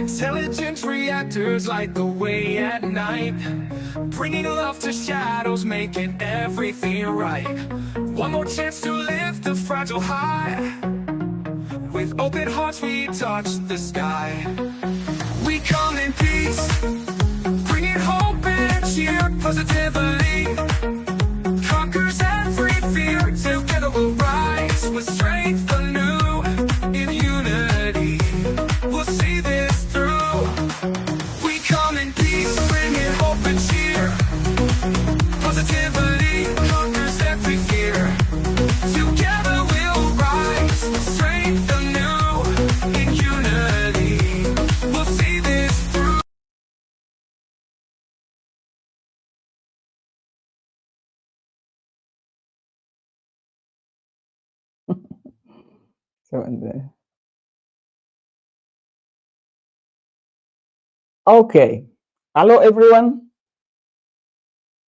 Intelligent reactors light the way at night, bringing love to shadows, making everything right. One more chance to lift the fragile high. With open hearts we touch the sky. We come in peace, bringing hope and cheer. Positively conquers every fear. Together we'll rise with strength anew. In unity we'll see this through. We come in peace, bringing hope and cheer. Positively conquers every fear. Together we'll rise with strength anew. In unity we'll see this through. So, okay. Hello, everyone.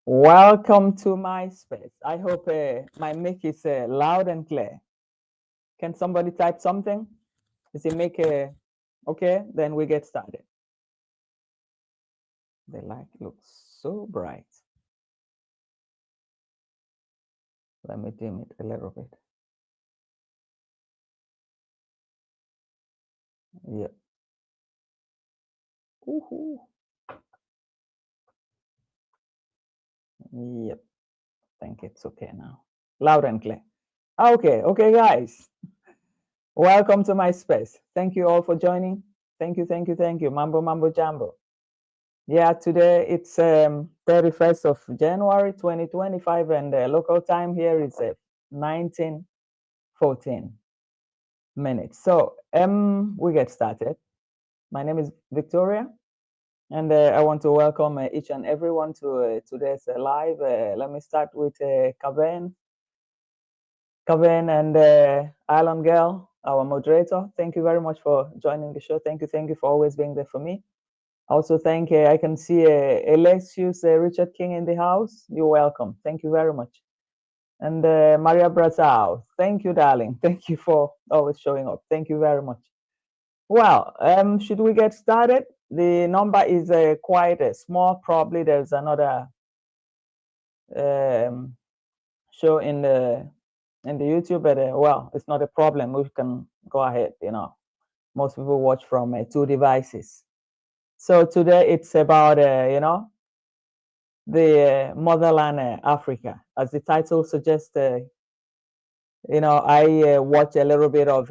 Welcome to my space. I hope my mic is loud and clear. Can somebody type something? Is it make okay? Then we get started. The light looks so bright. Let me dim it a little bit. Yep. Woohoo. Yep. I think it's okay now. Loud and clear. Okay, guys. Welcome to my space. Thank you all for joining. Thank you. Mambo Jambo. Yeah, today it's 31st of January 2025, and the local time here is 19:14 minutes. So we get started. My name is Victoria, and I want to welcome each and everyone to today's live. Let me start with Kaven and Island Girl, our moderator. Thank you very much for joining the show. Thank you for always being there for me. Also, thank I can see Alexius Richard King in the house. You're welcome. Thank you very much. And Maria Brazao, thank you, darling. Thank you for always showing up. Thank you very much. Well, should we get started? The number is quite small. Probably there's another show in the YouTube, but well, it's not a problem. We can go ahead. You know, most people watch from 2 devices. So today it's about you know, the motherland Africa, as the title suggests. You know, I watched a little bit of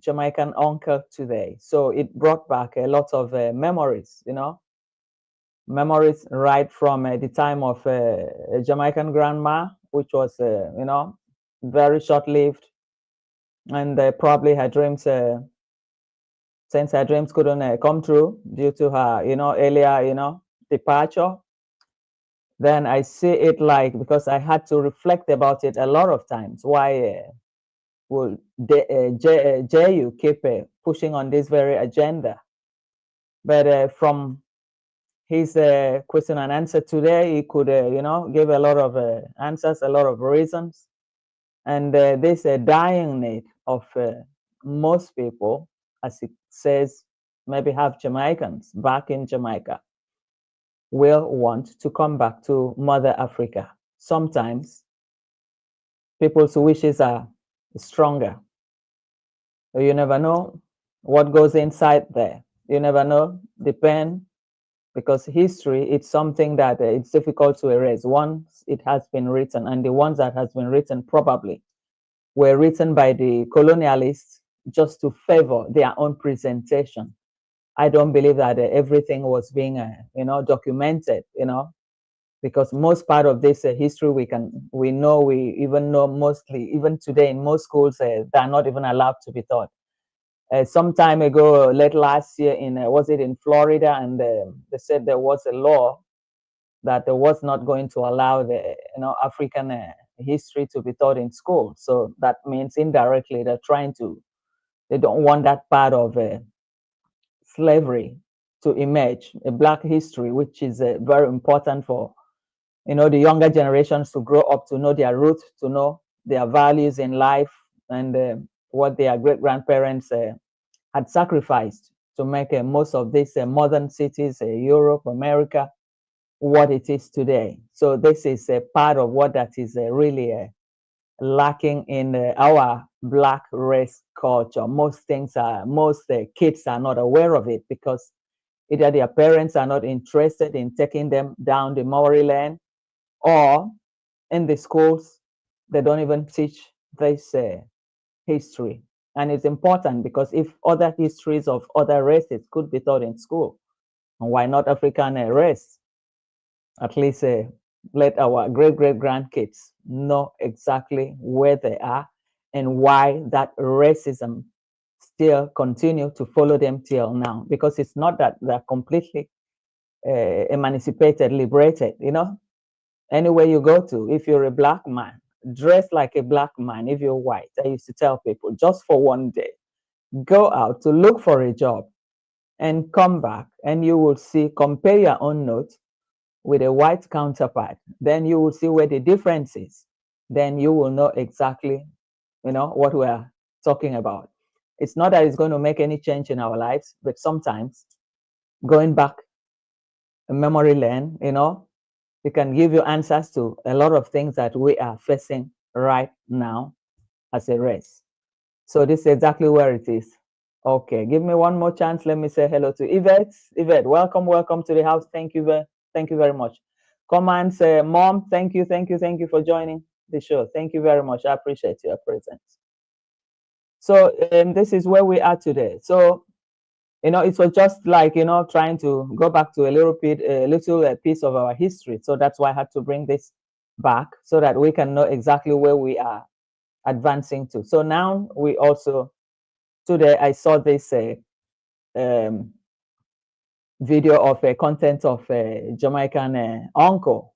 Jamaican Uncle today, so it brought back a lot of memories. You know, memories right from the time of a Jamaican grandma, which was you know, very short-lived, and probably her dreams. Since her dreams couldn't come true due to her, you know, earlier, you know, departure, then I see it like, because I had to reflect about it a lot of times, why will JU keep pushing on this very agenda. But from his question and answer today, he could, you know, give a lot of answers, a lot of reasons. And this dying need of most people, as it says, maybe half Jamaicans back in Jamaica, will want to come back to Mother Africa. Sometimes people's wishes are stronger. You never know what goes inside there. You never know, depend, because history, it's something that it's difficult to erase once it has been written, and the ones that has been written probably were written by the colonialists just to favor their own presentation. I don't believe that everything was being, you know, documented, you know, because most part of this history we even know mostly, even today in most schools, they're not even allowed to be taught. Some time ago, late last year, was it in Florida, and they said there was a law that was not going to allow the, you know, African history to be taught in school. So that means indirectly they don't want that part of slavery to emerge, a Black history, which is very important for, you know, the younger generations to grow up, to know their roots, to know their values in life, and what their great grandparents had sacrificed to make most of these modern cities, Europe, America, what it is today. So this is a part of what that is really lacking in our Black race culture. Most kids are not aware of it because either their parents are not interested in taking them down the Maori lane, or in the schools, they don't even teach this history. And it's important because if other histories of other races could be taught in school, why not African race? At least let our great grandkids know exactly where they are and why that racism still continue to follow them till now. Because it's not that they're completely emancipated, liberated, you know. Anywhere you go to, if you're a Black man, dress like a Black man. If you're white, I used to tell people, just for one day, go out to look for a job and come back, and you will see, compare your own notes with a white counterpart. Then you will see where the difference is. Then you will know exactly, you know, what we are talking about. It's not that it's going to make any change in our lives, but sometimes going back a memory lane, you know, it can give you answers to a lot of things that we are facing right now as a race. So this is exactly where it is. Okay, give me one more chance. Let me say hello to Yvette. Yvette, welcome to the house. Thank you very much. Come and say, Mom, thank you for joining the show. Thank you very much. I appreciate your presence. So this is where we are today. So, you know, it was just like, you know, trying to go back to a little piece of our history. So that's why I had to bring this back so that we can know exactly where we are advancing to. So now we also, today I saw this video of a content of a Jamaican uncle.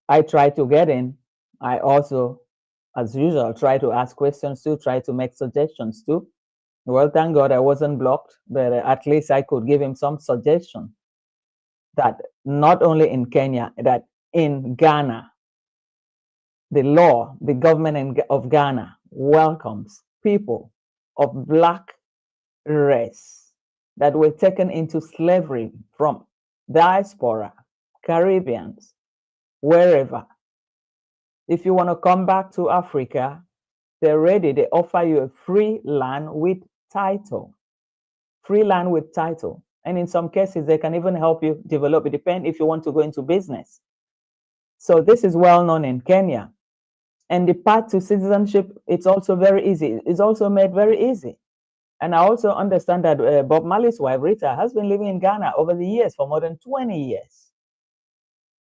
I tried to get in. I also, as usual, try to ask questions too, try to make suggestions too. Well, thank God I wasn't blocked, but at least I could give him some suggestion that not only in Kenya, that in Ghana, the government of Ghana welcomes people of Black race that were taken into slavery from diaspora, Caribbeans, wherever. If you want to come back to Africa, they're ready. They offer you a free land with title. Free land with title. And in some cases, they can even help you develop. It depends if you want to go into business. So this is well known in Kenya. And the path to citizenship, it's also very easy. It's also made very easy. And I also understand that Bob Marley's wife, Rita, has been living in Ghana over the years for more than 20 years,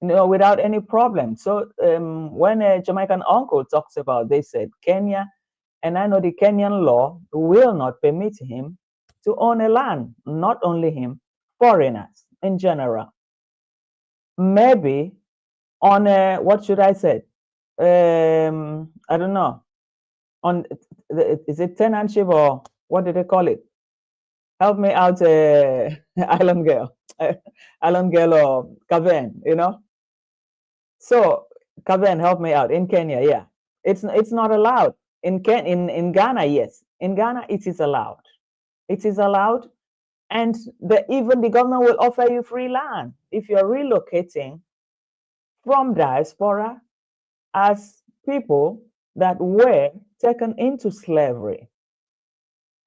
you know, without any problem. So when a Jamaican uncle talks about, they said Kenya, and I know the Kenyan law will not permit him to own a land, not only him, foreigners in general. Maybe on a, what should I say? I don't know. On, is it tenantship or what do they call it? Help me out, Island Girl, Island Girl or Kaven, you know? So Kaven, help me out. In Kenya, yeah. It's not allowed. In Ghana, yes. In Ghana, it is allowed. It is allowed. And even the government will offer you free land if you're relocating from diaspora as people that were taken into slavery.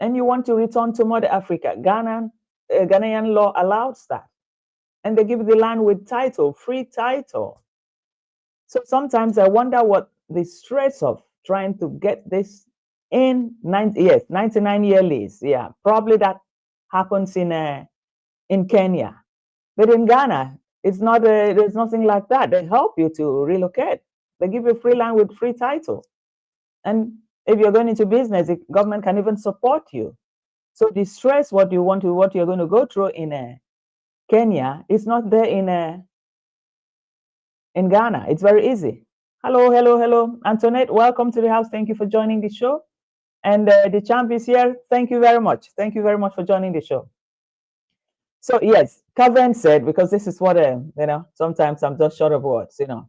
And you want to return to Mother Africa. Ghanaian law allows that. And they give the land with title, free title. So sometimes I wonder what the stress of trying to get this in 99-year lease. Yeah, probably that happens in Kenya. But in Ghana, it's not there's nothing like that. They help you to relocate. They give you free land with free title. And if you're going into business, the government can even support you. So the stress, what you're going to go through in Kenya, is not there in Ghana. It's very easy. Hello, Antoinette. Welcome to the house. Thank you for joining the show. And the champ is here. Thank you very much. Thank you very much for joining the show. So yes, Kaven said, because this is what you know, sometimes I'm just short of words, you know.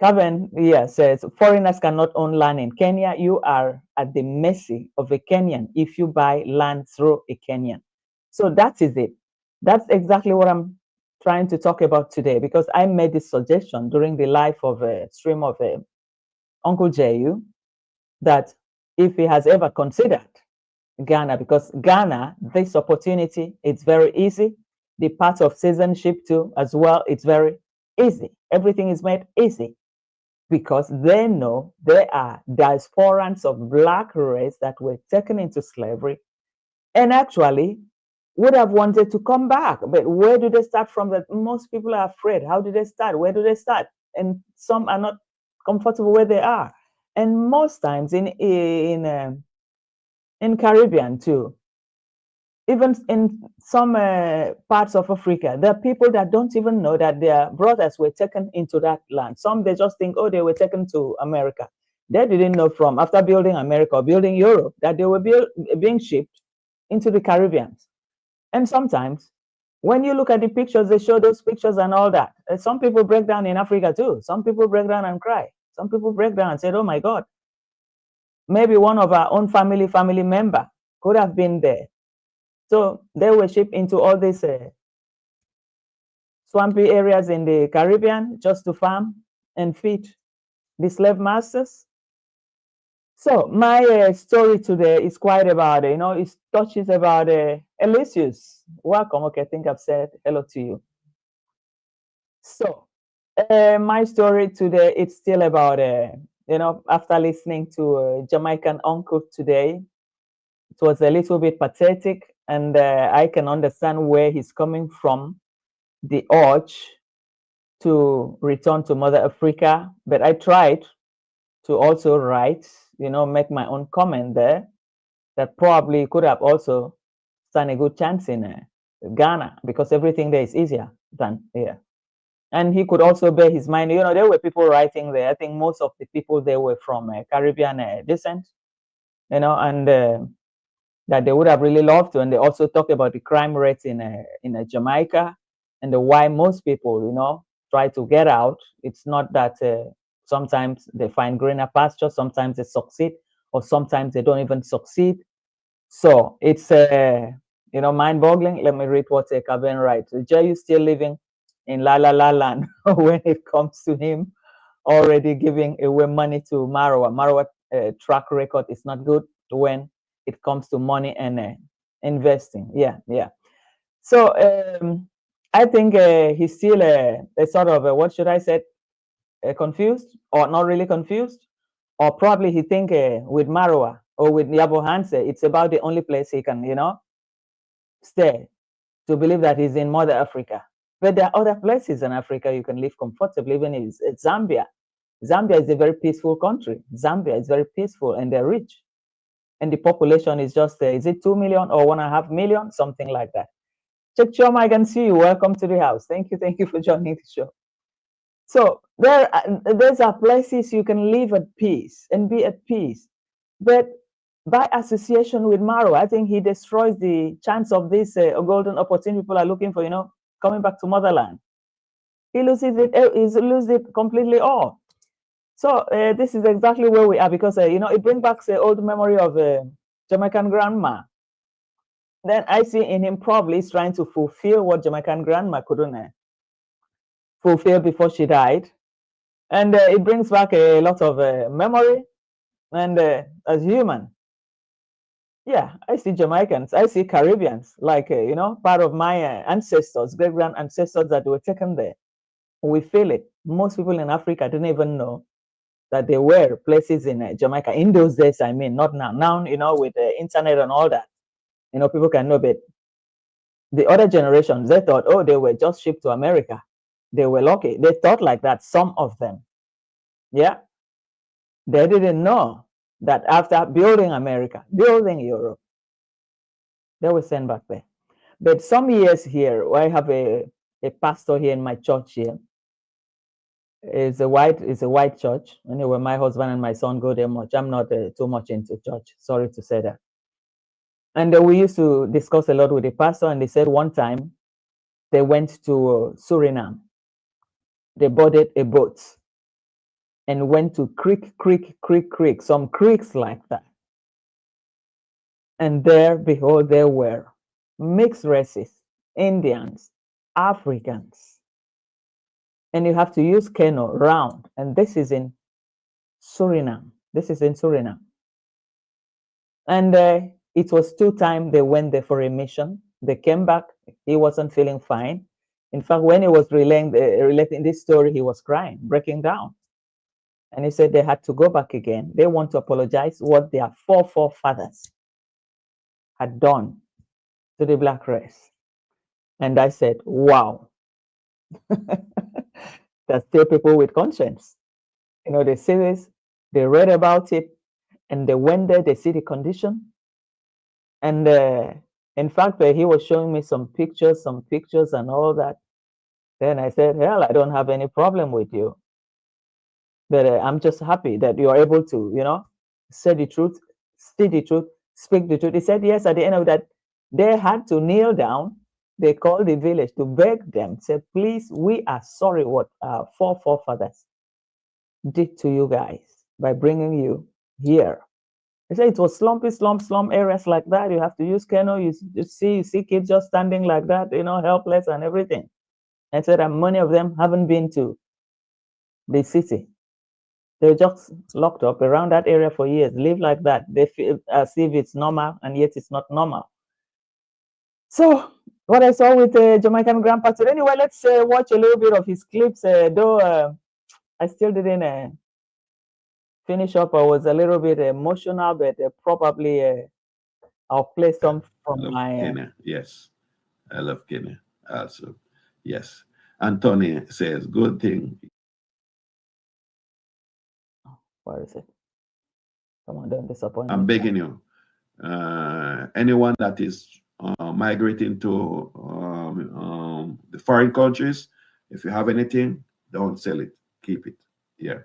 Kaven, yeah, says foreigners cannot own land in Kenya. You are at the mercy of a Kenyan if you buy land through a Kenyan. So that is it. That's exactly what I'm trying to talk about today, because I made this suggestion during the life of a stream of Uncle Ju, that if he has ever considered Ghana, because Ghana, this opportunity, it's very easy. The part of citizenship too, as well, it's very easy. Everything is made easy because they know they are diasporans of black race that were taken into slavery and actually would have wanted to come back. But where do they start from? That most people are afraid. How do they start? Where do they start? And some are not comfortable where they are. And most times in Caribbean too, even in some parts of Africa, there are people that don't even know that their brothers were taken into that land. Some they just think, oh, they were taken to America. They didn't know from after building America or building Europe that they were being shipped into the Caribbean. And sometimes when you look at the pictures, they show those pictures and all that. Some people break down in Africa too. Some people break down and cry. Some people break down and say, oh my God, maybe one of our own family member could have been there. So they were shipped into all these swampy areas in the Caribbean just to farm and feed the slave masters. So my story today is quite about, it touches about Elysius. Welcome. Okay, I think I've said hello to you. So my story today, it's still about, after listening to Jamaican Uncle today, it was a little bit pathetic, and I can understand where he's coming from, the urge to return to Mother Africa. But I tried to also write, make my own comment there that probably could have also stand a good chance in Ghana, because everything there is easier than here. And he could also bear his mind. There were people writing there. I think most of the people there were from Caribbean descent, and that they would have really loved to. And they also talk about the crime rates in Jamaica, and why most people, try to get out. It's not that sometimes they find greener pasture, sometimes they succeed, or sometimes they don't even succeed. So it's mind-boggling. Let me read what Kaben writes. Jay is still living in La La La Land when it comes to him already giving away money to Marwa. Marwa track record is not good when it comes to money and investing. Yeah. So I think he's still a sort of what should I say, confused, or not really confused, or probably he think with Marwa or with Yabo Hanse, it's about the only place he can, stay, to believe that he's in Mother Africa. But there are other places in Africa you can live comfortably, even in Zambia. Zambia is a very peaceful country. Zambia is very peaceful and they're rich. And the population is just, is it 2 million or 1.5 million? Something like that. Check Choma, I can see you. Welcome to the house. Thank you for joining the show. So there's are places you can live at peace and be at peace. But by association with Maro, I think he destroys the chance of this golden opportunity people are looking for, coming back to motherland. He loses it completely all. So this is exactly where we are, because it brings back the old memory of Jamaican grandma. Then I see in him probably is trying to fulfill what Jamaican grandma couldn't fulfill before she died, and it brings back a lot of memory. And as human, yeah, I see Jamaicans, I see Caribbeans, like part of my ancestors, great grand ancestors that were taken there. We feel it. Most people in Africa didn't even know that there were places in Jamaica in those days. I mean, not now. Now, with the internet and all that, people can know. But the other generations, they thought, oh, they were just shipped to America. They were lucky. They thought like that. Some of them, yeah, they didn't know that after building America, building Europe, they were sent back there. But some years here, I have a pastor here in my church here. It's a white church. Anyway, my husband and my son go there much. I'm not too much into church. Sorry to say that. And we used to discuss a lot with the pastor, and they said one time they went to Suriname. They boarded a boat and went to creek, some creeks like that. And there, behold, they were mixed races, Indians, Africans, and you have to use canoe round. And this is in Suriname. This is in Suriname. And it was 2 times they went there for a mission. They came back. He wasn't feeling fine. In fact, when he was relating this story, he was crying, breaking down. And he said they had to go back again. They want to apologize what their forefathers had done to the black race. And I said, wow, there's still people with conscience. You know, they see this, they read about it, and they went there, they see the condition. And in fact, he was showing me some pictures and all that. Then I said, hell, I don't have any problem with you. But I'm just happy that you're able to, you know, say the truth, speak the truth, speak the truth. He said, yes, at the end of that, they had to kneel down. They called the village to beg them, said, please, we are sorry what our forefathers did to you guys by bringing you here. They said it was slumpy, slum areas like that. You have to use canoe. You see kids just standing like that, you know, helpless and everything. And said that many of them haven't been to the city. They're just locked up around that area for years, live like that. They feel as if it's normal, and yet it's not normal. So what I saw with Jamaican grandpa today. Anyway, let's watch a little bit of his clips. Though I still didn't finish up. I was a little bit emotional, but probably I'll play some from my. Kenya. Yes, I love Kenya also. Yes. Anthony says, good thing. Where is it? Come on, don't disappoint I'm me. begging you. Anyone that is migrating to the foreign countries, if you have anything, don't sell it. Keep it. Yeah.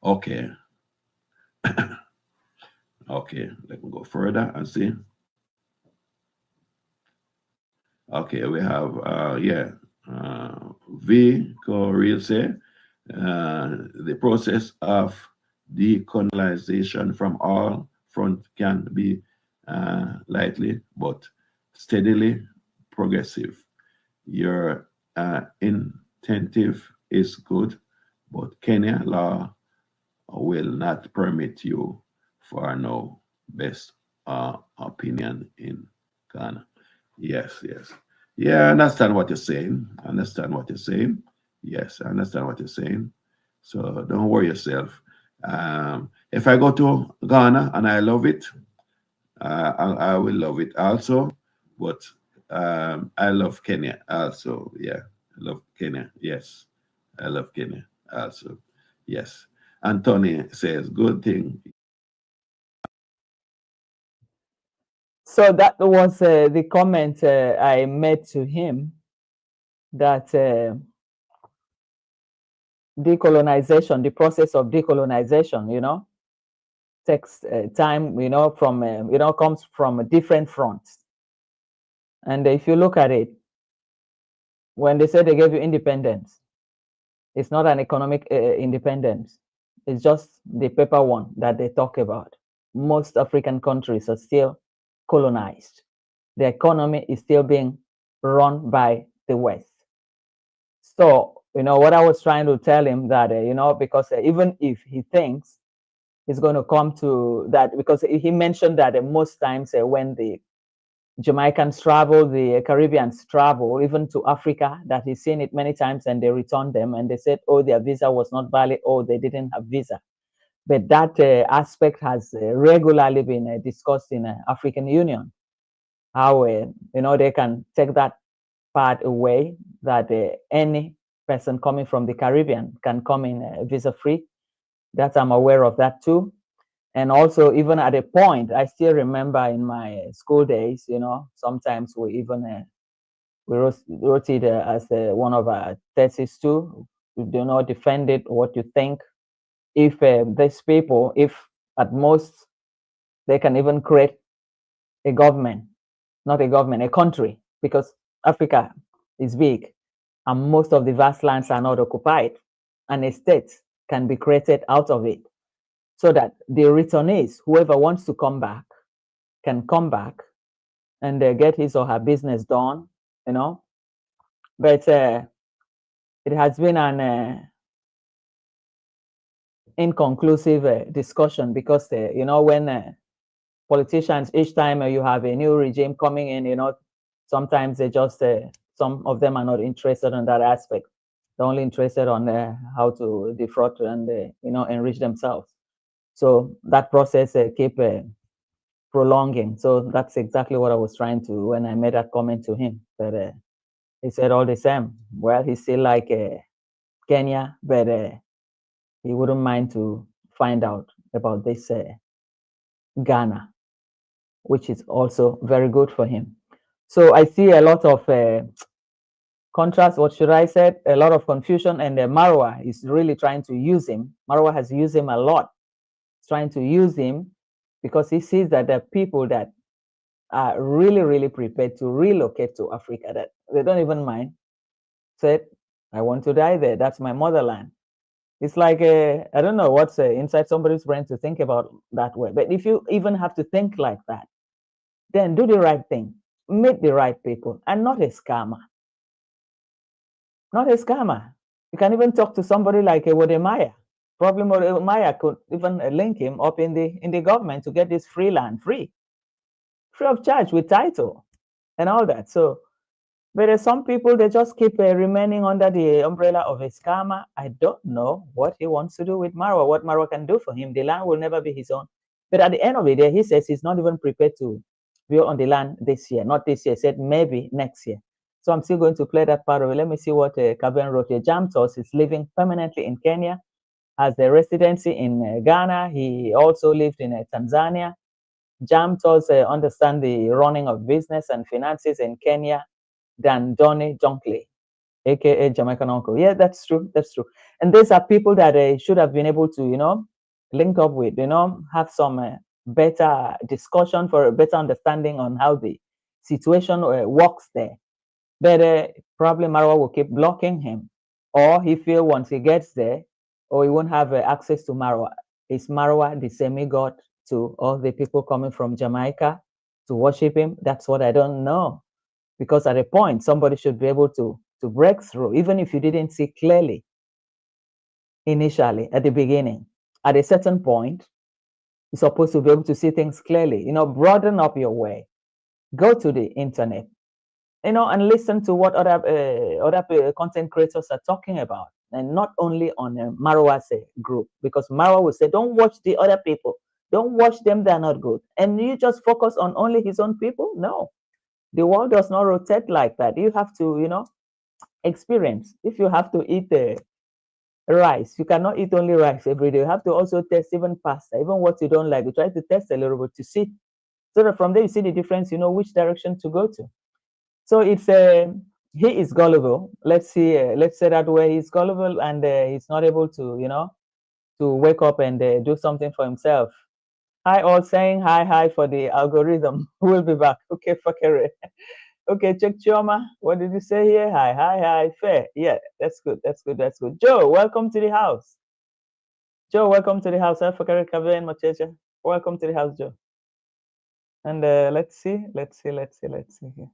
Okay. Okay. Let me go further and see. Okay, we have V Real say the process of decolonization from all front can be lightly but steadily progressive. Your intentive is good, but Kenya law will not permit you for no best opinion in Ghana. Yes, yes. Yeah, I understand what you're saying. I understand what you're saying. Yes, I understand what you're saying. So don't worry yourself. If I go to Ghana and I love it, I will love it also. But I love Kenya also. Yeah, I love Kenya. Yes, I love Kenya also. Yes. Anthony says, good thing. So that was the comment I made to him, that decolonization, the process of decolonization, you know, takes time, you know, from, you know, comes from different fronts. And if you look at it, when they say they gave you independence, it's not an economic independence. It's just the paper one that they talk about. Most African countries are still colonized. The economy is still being run by the West. So, you know, what I was trying to tell him that, you know, because even if he thinks it's going to come to that, because he mentioned that most times when the Jamaicans travel, the Caribbeans travel, even to Africa, that he's seen it many times, and they return them and they said, oh, their visa was not valid, or they didn't have visa. But that aspect has regularly been discussed in African Union, how, you know, they can take that part away, that any person coming from the Caribbean can come in visa free. That I'm aware of that too. And also, even at a point, I still remember in my school days, you know, sometimes we even we wrote it as one of our thesis too. You do not defend it, what you think. If these people, if at most they can even create a government, not a government, a country, because Africa is big and most of the vast lands are not occupied, and a state can be created out of it, so that the returnees, whoever wants to come back, can come back and get his or her business done, you know. But it has been an inconclusive discussion because, you know, when politicians, each time you have a new regime coming in, you know, sometimes they just, some of them are not interested in that aspect. They're only interested on how to defraud and, you know, enrich themselves. So that process keep prolonging. So that's exactly what I was trying to, when I made that comment to him. But he said all the same, well, he still like Kenya, but he wouldn't mind to find out about this Ghana, which is also very good for him. So I see a lot of contrast, what should I say, a lot of confusion, and Marwa is really trying to use him. Marwa has used him a lot. He's trying to use him because he sees that there are people that are really, really prepared to relocate to Africa, that they don't even mind. Said, I want to die there. That's my motherland. It's like, I don't know what's inside somebody's brain to think about that way. But if you even have to think like that, then do the right thing, meet the right people, and not a scammer. Not a scammer. You can even talk to somebody like Wodemaya. Probably Wodemaya could even link him up in the government to get this free land, free of charge, with title and all that. So, but there's some people, they just keep remaining under the umbrella of a scammer. I don't know what he wants to do with Marwa, what Marwa can do for him. The land will never be his own. But at the end of the day, he says he's not even prepared to be on the land this year. Not this year, said maybe next year. So I'm still going to play that part of it. Let me see what Kaben wrote here. Jamtos is living permanently in Kenya, has a residency in Ghana. He also lived in Tanzania. Jamtos understand the running of business and finances in Kenya than Johnny Dunkley, aka Jamaican Uncle. Yeah, that's true. That's true. And these are people that should have been able to, you know, link up with, you know, have some better discussion for a better understanding on how the situation works there. But probably Marwa will keep blocking him, or he feel once he gets there, or he won't have access to Marwa. Is Marwa the semi-god to all the people coming from Jamaica to worship him? That's what I don't know. Because at a point, somebody should be able to break through, even if you didn't see clearly initially at the beginning. At a certain point, you're supposed to be able to see things clearly. You know, broaden up your way. Go to the internet, you know, and listen to what other content creators are talking about, and not only on Marwa's group, because Marwa will say, don't watch the other people, don't watch them, they're not good, and you just focus on only his own people. No, the world does not rotate like that. You have to, you know, experience. If you have to eat rice, you cannot eat only rice every day. You have to also test even pasta, even what you don't like. You try to test a little bit to see, so that from there you see the difference, you know, which direction to go to. So it's he is gullible. Let's see, let's say that way. He's gullible, and he's not able to, you know, to wake up and do something for himself. Hi, all, saying hi for the algorithm. We'll be back. Okay, Fakere. Okay, check Chioma. What did you say here? Hi. Fair. Yeah, that's good. That's good. That's good. Joe, welcome to the house. Joe, welcome to the house. Fakere Kabe and Machecha. Welcome to the house, Joe. And let's see here.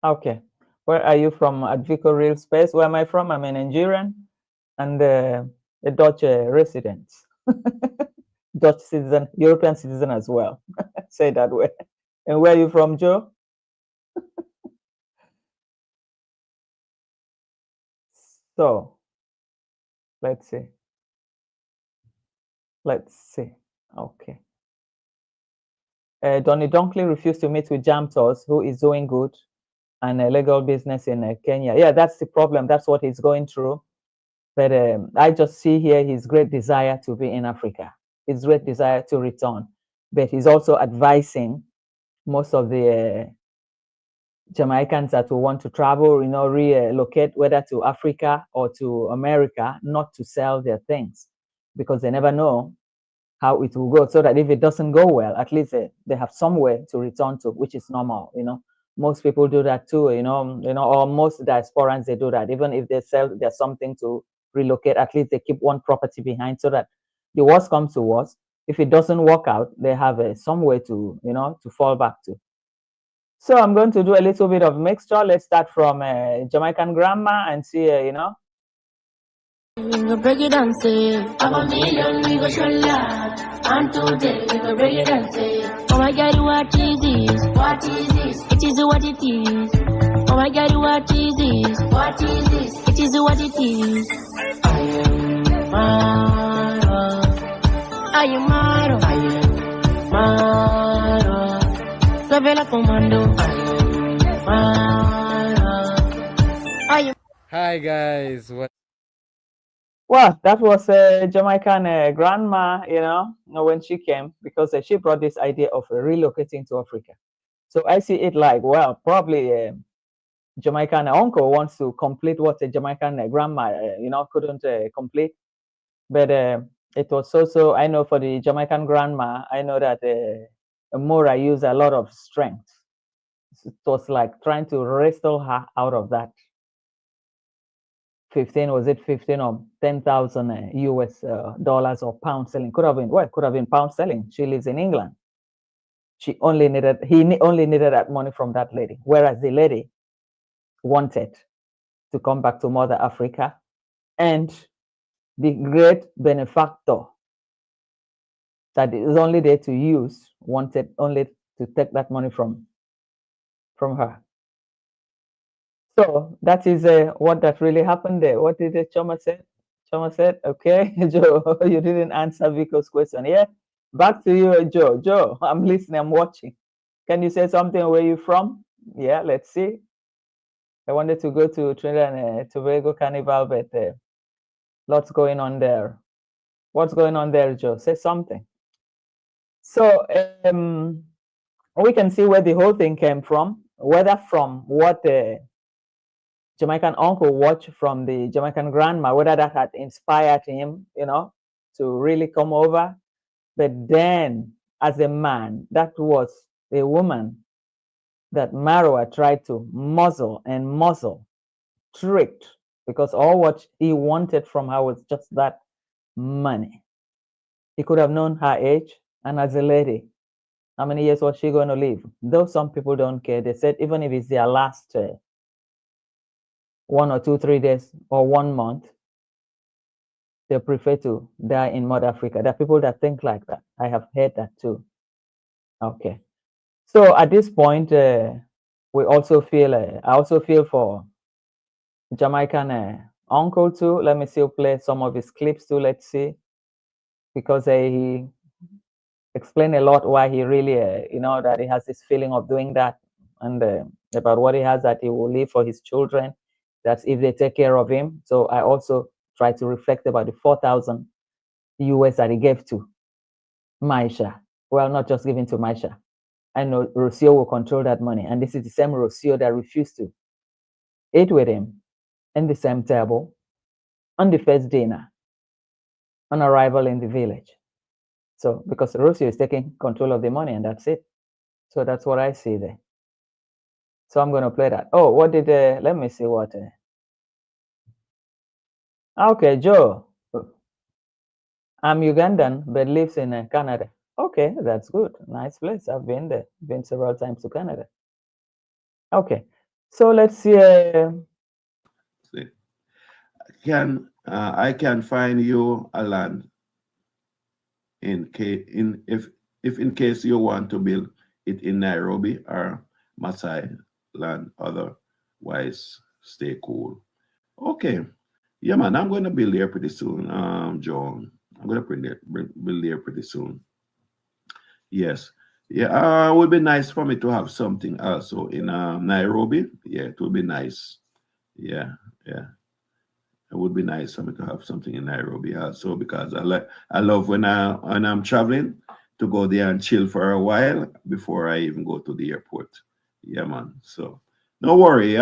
Okay. Where are you from? Advico Real Space. Where am I from? I'm a Nigerian and a Dutch resident. Dutch citizen, European citizen as well. Say that way. And where are you from, Joe? So, let's see. Okay. Donny Dunkley refused to meet with Jamtos, who is doing good and a legal business in Kenya. Yeah, that's the problem. That's what he's going through. But I just see here his great desire to be in Africa, his great desire to return. But he's also advising most of the Jamaicans that will want to travel, you know, relocate, whether to Africa or to America, not to sell their things, because they never know how it will go. So that if it doesn't go well, at least they have somewhere to return to, which is normal. You know, most people do that too. You know, or most diasporans, they do that. Even if they sell their something to relocate, at least they keep one property behind, so that the worst comes to worst, if it doesn't work out, they have somewhere to, to fall back to. So I'm going to do a little bit of mixture. Let's start from Jamaican grandma and see, We go break it down, say, I'm a million, we go show love. And today, we go break it down, say, oh my God, what is this? What is this? It is what it is. Oh my God, what is this? What is this? It is what it is. I am Maro. I am Maro. I am Maro. Savela Commando. I am Maro. I am. Hi guys, what? well, that was a Jamaican grandma, when she came, because she brought this idea of relocating to Africa. So I see it like, well, probably Jamaican uncle wants to complete what a Jamaican grandma, couldn't complete. But it was so, I know for the Jamaican grandma, I know that Mora used a lot of strength. It was like trying to wrestle her out of that 15 or 10,000 US dollars or pound selling. Could have been pound selling. She lives in England. He only needed that money from that lady, whereas the lady wanted to come back to Mother Africa, and the great benefactor that is only there to use wanted only to take that money from her. So that is what that really happened there. What did Choma say? Choma said, okay, Joe, you didn't answer Vico's question. Yeah, back to you, Joe. Joe, I'm listening, I'm watching. Can you say something? Where you from? Yeah, let's see. I wanted to go to Trinidad and Tobago Carnival, but lots going on there. What's going on there, Joe? Say something. So we can see where the whole thing came from, whether from what Jamaican uncle watched from the Jamaican grandma, whether that had inspired him, to really come over. But then, as a man, that was a woman that Marwa tried to muzzle, tricked, because all what he wanted from her was just that money. He could have known her age, and as a lady, how many years was she going to live? Though some people don't care, they said even if it's their last 1 or 2, 3 days or 1 month, they prefer to die in Mother Africa. There are people that think like that. I have heard that too. Okay. So at this point, we also feel, I also feel for Jamaican uncle too. Let me see, play some of his clips too. Let's see, because he explained a lot why he really, that he has this feeling of doing that, and about what he has that he will leave for his children. That's if they take care of him. So I also try to reflect about the 4,000 US that he gave to Maisha. Well, not just giving to Maisha. I know Rocio will control that money, and this is the same Rocio that refused to eat with him in the same table on the first dinner on arrival in the village. So because Rocio is taking control of the money, and that's it. So that's what I see there. So I'm going to play that. Oh, what did let me see what okay, Joe, I'm Ugandan but lives in Canada. Okay, that's good. Nice place. I've been there. Been several times to Canada. Okay, so let's see. I can find you a land if in case you want to build it in Nairobi or Masai land. Otherwise, stay cool. Okay. Yeah, man, I'm going to build there pretty soon, John. I'm going to build there pretty soon. Yes. Yeah, it would be nice for me to have something also in Nairobi. Yeah, it would be nice. Yeah, yeah. It would be nice for me to have something in Nairobi also, because I love when I'm traveling to go there and chill for a while before I even go to the airport. Yeah, man. So no worry.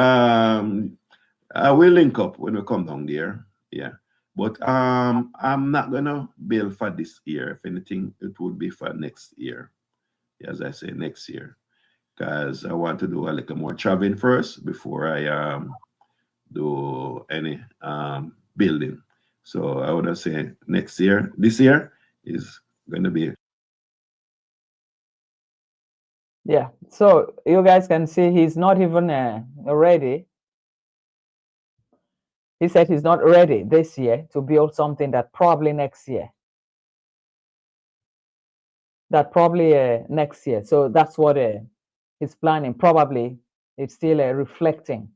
We'll link up when we come down there. Yeah. But I'm not gonna build for this year. If anything, it would be for next year. As I say, next year. Because I want to do a little more traveling first before I do any building. So I would say next year. This year, is going to be. Yeah, so you guys can see he's not even ready. He said he's not ready this year to build something that probably next year. Next year. So that's what he's planning. Probably it's still reflecting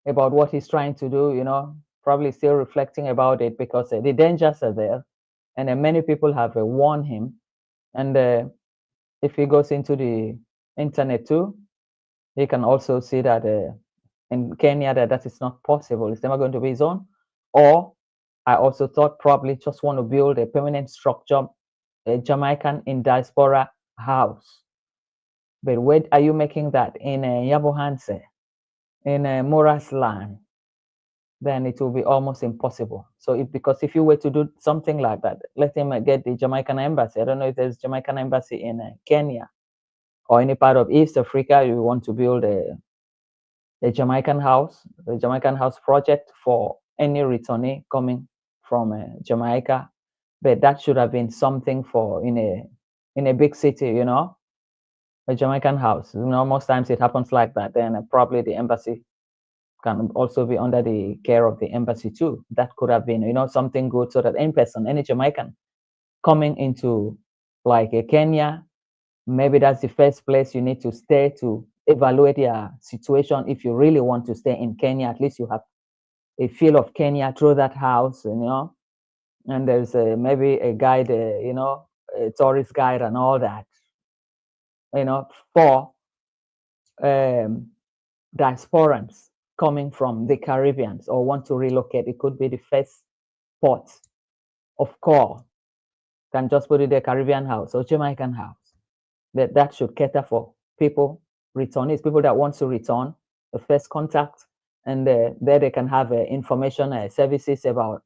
about what he's trying to do, you know, probably still reflecting about it because the dangers are there. And many people have warned him. And if he goes into the internet too, he can also see that in Kenya that is not possible. It's never going to be his own. Or I also thought probably just want to build a permanent structure, a Jamaican in diaspora house. But where are you making that? In Yabohanse, in Moras land? Then it will be almost impossible. So because if you were to do something like that, let him get the Jamaican embassy. I don't know if there's Jamaican embassy in Kenya or any part of East Africa. You want to build a Jamaican house, the Jamaican house project for any returnee coming from Jamaica. But that should have been something for in a big city, you know, a Jamaican house. You know, most times it happens like that. Then probably the embassy can also be under the care of the embassy too. That could have been, you know, something good so that any person, any Jamaican coming into like Kenya, maybe that's the first place you need to stay to evaluate your situation. If you really want to stay in Kenya, at least you have a feel of Kenya through that house, you know, and there's maybe a guide, you know, a tourist guide and all that, you know, for diasporans coming from the Caribbeans or want to relocate. It could be the first port of call. Can just put it the Caribbean house or Jamaican house. That should cater for people, returnees, people that want to return, the first contact, and there they can have information services about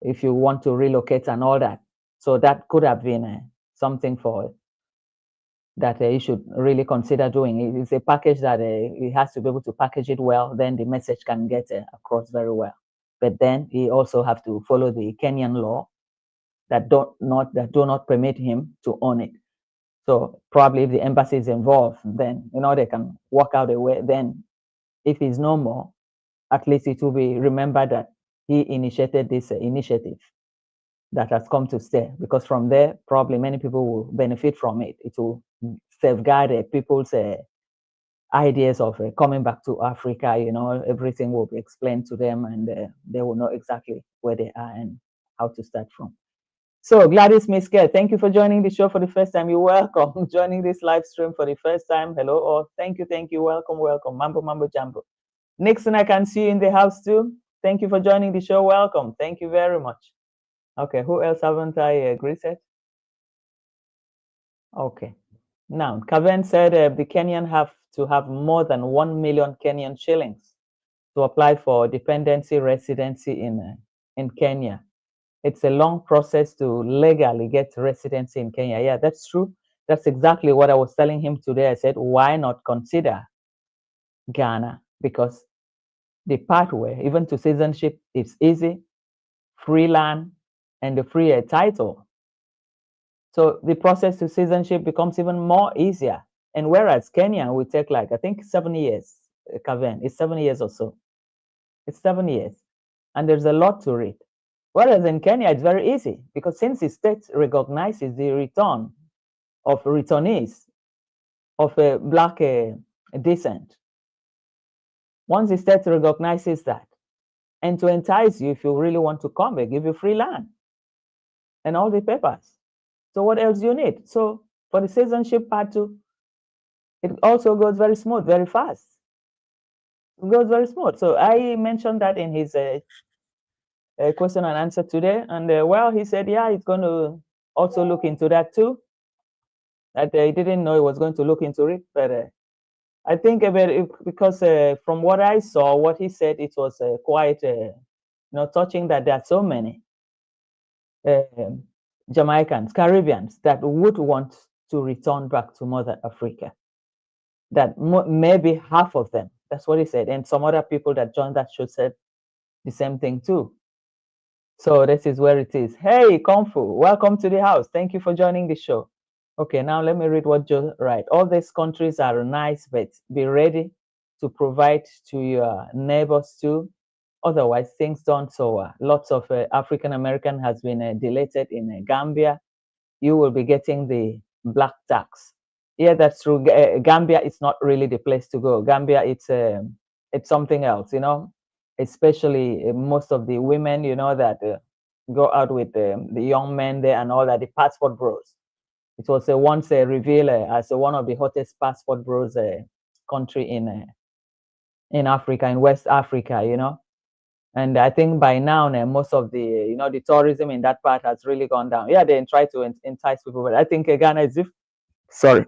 if you want to relocate and all that. So that could have been something for that you should really consider doing. It's a package that it has to be able to package it well, then the message can get across very well. But then he also have to follow the Kenyan law that do not permit him to own it. So probably if the embassy is involved, then you know they can work out a way. Then if he's no more, at least it will be remembered that he initiated this initiative that has come to stay, because from there probably many people will benefit from it. It will safeguard people's ideas of coming back to Africa. You know, everything will be explained to them, and they will know exactly where they are and how to start from. So Gladys Miske, thank you for joining the show for the first time. You're welcome. Joining this live stream for the first time. Hello, or thank you. Welcome. Mambo Jambo. Nixon, I can see you in the house too. Thank you for joining the show. Welcome. Thank you very much. Okay, who else haven't I greeted? Okay. Now, Kaven said the Kenyan have to have more than 1 million Kenyan shillings to apply for dependency residency in Kenya. It's a long process to legally get residency in Kenya. Yeah, that's true. That's exactly what I was telling him today. I said, why not consider Ghana? Because the pathway, even to citizenship, is easy, free land, and the free title. So the process to citizenship becomes even more easier. And whereas Kenya will take like, I think 7 years, Kaven, it's 7 years or so. It's 7 years. And there's a lot to read. Whereas in Kenya, it's very easy because since the state recognizes the return of returnees of a black descent, once the state recognizes that, and to entice you, if you really want to come, they give you free land and all the papers. So what else do you need? So for the citizenship part too, it also goes very smooth, very fast. It goes very smooth. So I mentioned that in his question and answer today, and well, he said, yeah, he's going to also look into that too. That he didn't know he was going to look into it, but I think because from what I saw, what he said, it was quite, touching that there are so many Jamaicans, Caribbeans that would want to return back to Mother Africa. That maybe half of them, that's what he said, and some other people that joined that show said the same thing too. So this is where it is. Hey, Kung Fu, welcome to the house. Thank you for joining the show. Okay, now let me read what Joe write. All these countries are nice, but be ready to provide to your neighbors too. Otherwise, things don't so well. Lots of African American has been deleted in Gambia. You will be getting the black tax. Yeah, that's true. Gambia is not really the place to go. Gambia, it's something else, you know. Especially most of the women, you know, that go out with the young men there and all that. The passport bros. It was once revealed as one of the hottest passport bros country in Africa, in West Africa, you know. And I think by now, most of the, you know, the tourism in that part has really gone down. Yeah, they try to entice people, but I think Ghana is sorry,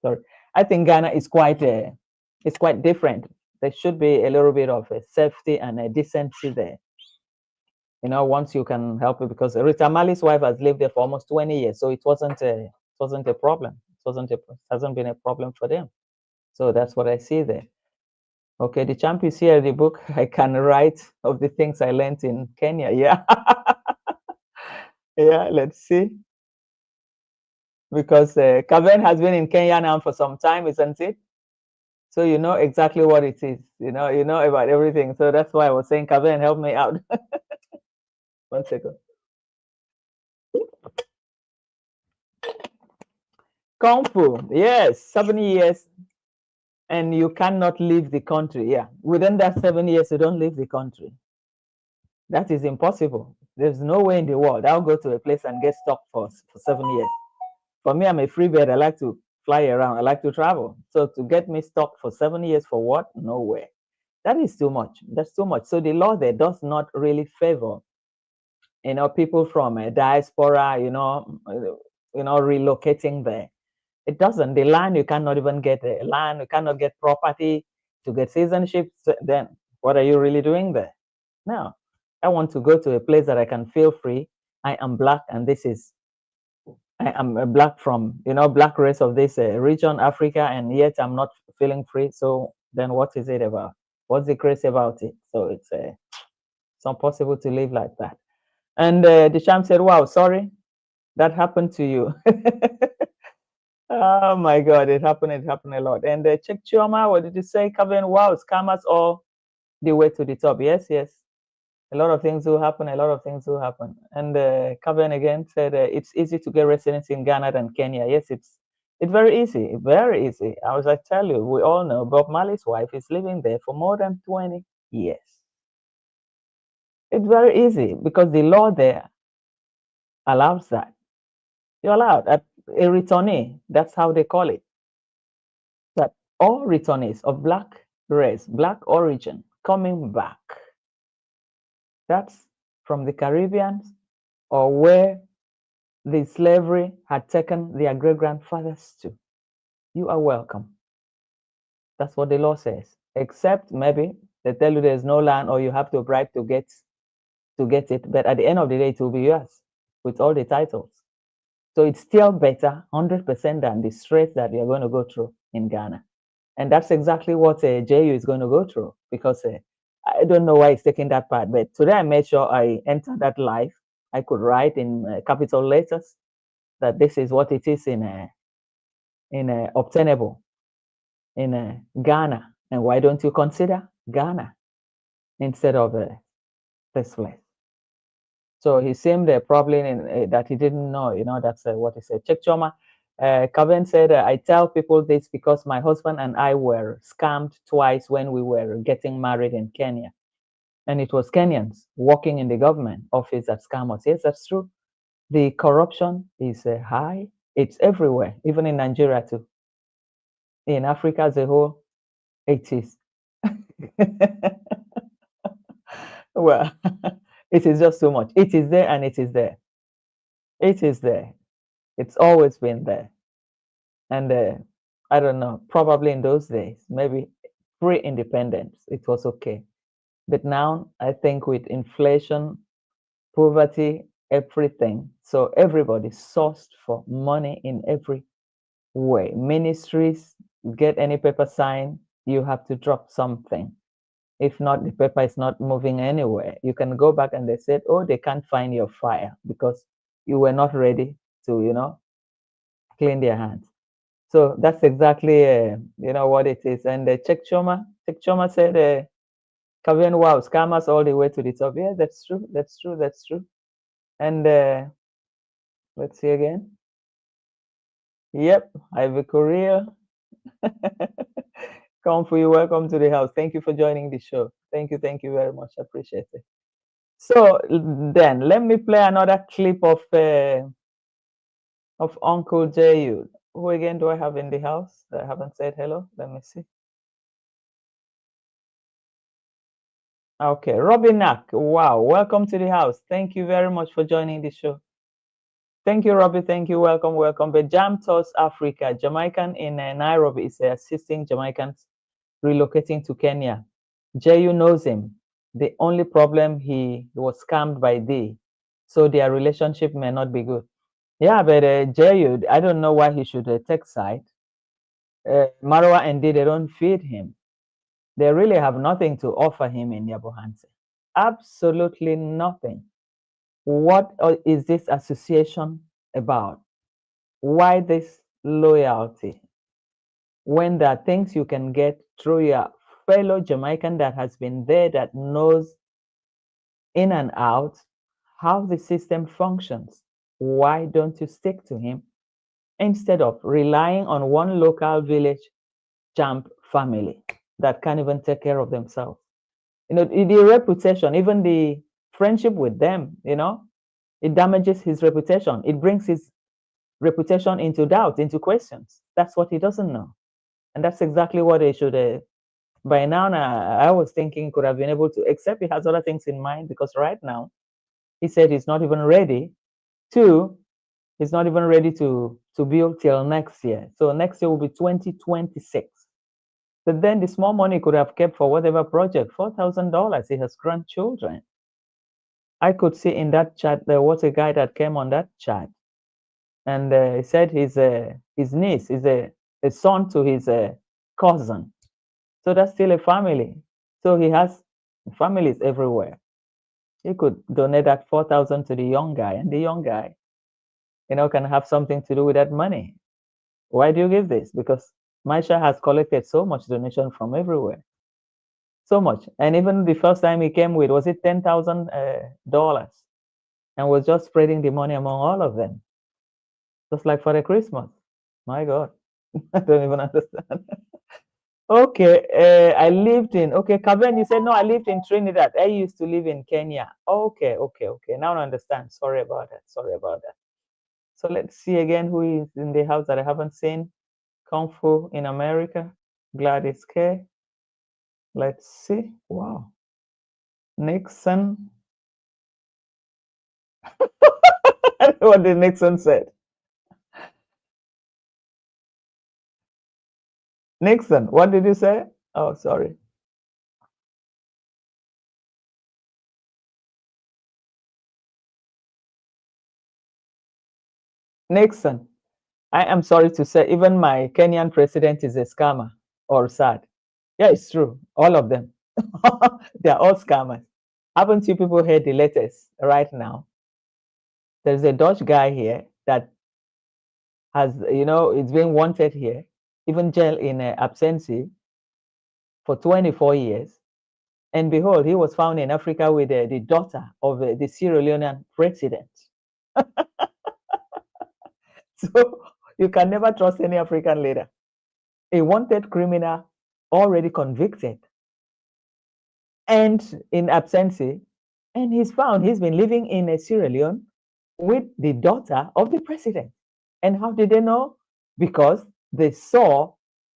sorry. I think Ghana is quite different. There should be a little bit of safety and a decency there. You know, once you can help it, because Rita Mali's wife has lived there for almost 20 years, so it wasn't a problem. It hasn't been a problem for them. So that's what I see there. Okay, the champ is here. The book I can write of the things I learned in Kenya. Yeah, yeah. Let's see, because Kaven has been in Kenya now for some time, isn't it? So you know exactly what it is. You know about everything. So that's why I was saying, Kaven, help me out. 1 second. Kung Fu, yes, 7 years, and you cannot leave the country. Yeah, within that 7 years, you don't leave the country. That is impossible. There's no way in the world I'll go to a place and get stuck for 7 years. For me, I'm a free bird. I like to fly around. I like to travel. So to get me stuck for 7 years for what? No way. That is too much. That's too much. So the law there does not really favor, you know, people from a diaspora, relocating there. It doesn't. The land, you cannot even get land. You cannot get property to get citizenship. So then what are you really doing there? No, I want to go to a place that I can feel free. I am black, and I am a black from, black race of this region, Africa, and yet I'm not feeling free. So then what is it about? What's the crazy about it? So it's not possible to live like that. And the champ said, wow, sorry, that happened to you. Oh my God, it happened a lot. And Check Chioma, what did you say, Kevin? Wow, scammers all the way to the top. Yes, yes. A lot of things will happen. A lot of things will happen. And Kevin again said it's easy to get residency in Ghana than Kenya. Yes, it's very easy, very easy. As I tell you, we all know Bob Marley's wife is living there for more than 20 years. It's very easy because the law there allows that. You're allowed a returnee. That's how they call it. That all returnees of black race, black origin, coming back. That's from the Caribbean or where the slavery had taken their great grandfathers to. You are welcome. That's what the law says. Except maybe they tell you there's no land or you have to bribe to get it. But at the end of the day, it will be yours with all the titles. So it's still better, 100% than the stress that you're going to go through in Ghana. And that's exactly what JU is going to go through, because I don't know why it's taking that part. But today I made sure I entered that live. I could write in capital letters that this is what it is in obtainable in Ghana. And why don't you consider Ghana instead of this place? So he seemed probably that he didn't know, that's what he said. Check Choma. Kevin said, I tell people this because my husband and I were scammed twice when we were getting married in Kenya. And it was Kenyans working in the government office that scam us. Yes, that's true. The corruption is high. It's everywhere, even in Nigeria too. In Africa as a whole, it is. Well, it is just too much. It is there and it is there. It is there. It's always been there. And I don't know, probably in those days, maybe pre-independence, it was okay. But now I think with inflation, poverty, everything, so everybody sourced for money in every way. Ministries, get any paper sign, you have to drop something. If not, the paper is not moving anywhere. You can go back and they said, oh, they can't find your file because you were not ready to, clean their hands. So that's exactly, what it is. And Check Choma said, Kavian, wow, scammers all the way to the top. Yeah, that's true. That's true. That's true. And let's see again. Yep, Ivy Korea. Come for you. Welcome to the house. Thank you for joining the show. Thank you. Thank you very much. Appreciate it. So then let me play another clip of Uncle Jayud. Who again do I have in the house? I haven't said hello. Let me see. Okay, Robin Nack. Wow, welcome to the house. Thank you very much for joining the show. Thank you, Robbie. Thank you. Welcome, welcome. But Jam Tours Africa, Jamaican in Nairobi is assisting Jamaicans relocating to Kenya. Jayu knows him. The only problem, he was scammed by D, so their relationship may not be good. Yeah, but Jayu, I don't know why he should take side. Marwa and D, they don't feed him. They really have nothing to offer him in Yabohanse. Absolutely nothing. What is this association about? Why this loyalty? When there are things you can get through your fellow Jamaican that has been there, that knows in and out how the system functions, why don't you stick to him instead of relying on one local village champ family that can't even take care of themselves? The reputation, even the friendship with them, it damages his reputation. It brings his reputation into doubt, into questions. That's what he doesn't know. And that's exactly what they should. By now, I was thinking could have been able to, except he has other things in mind, because right now he said he's not even ready to, he's not even ready to build till next year. So next year will be 2026. But then the small money could have kept for whatever project, $4,000. He has grandchildren. I could see in that chat there was a guy that came on that chat, and he said his niece is a son to his cousin. So that's still a family. So he has families everywhere. He could donate that 4,000 to the young guy, and the young guy, can have something to do with that money. Why do you give this? Because Maisha has collected so much donation from everywhere. So much. And even the first time he came with, was it $10,000? And was just spreading the money among all of them. Just like for the Christmas. My God. I don't even understand. Okay, I lived in, okay, Kaben, you said, no, I lived in Trinidad. I used to live in Kenya. Okay. Now I understand. Sorry about that. So let's see again who is in the house that I haven't seen. Kung Fu in America. Gladys K. Let's see. Wow. Nixon. What did Nixon said? Nixon, what did you say? Oh, sorry. Nixon, I am sorry to say, even my Kenyan president is a scammer or sad. Yeah, it's true. All of them. They're all scammers. Haven't you people heard the latest right now? There's a Dutch guy here that has, it's being wanted here, even jail in absentia for 24 years. And behold, he was found in Africa with the daughter of the Sierra Leonean president. So you can never trust any African leader. A wanted criminal already convicted and in absentia, and he's been living in Sierra Leone with the daughter of the president. And how did they know? Because they saw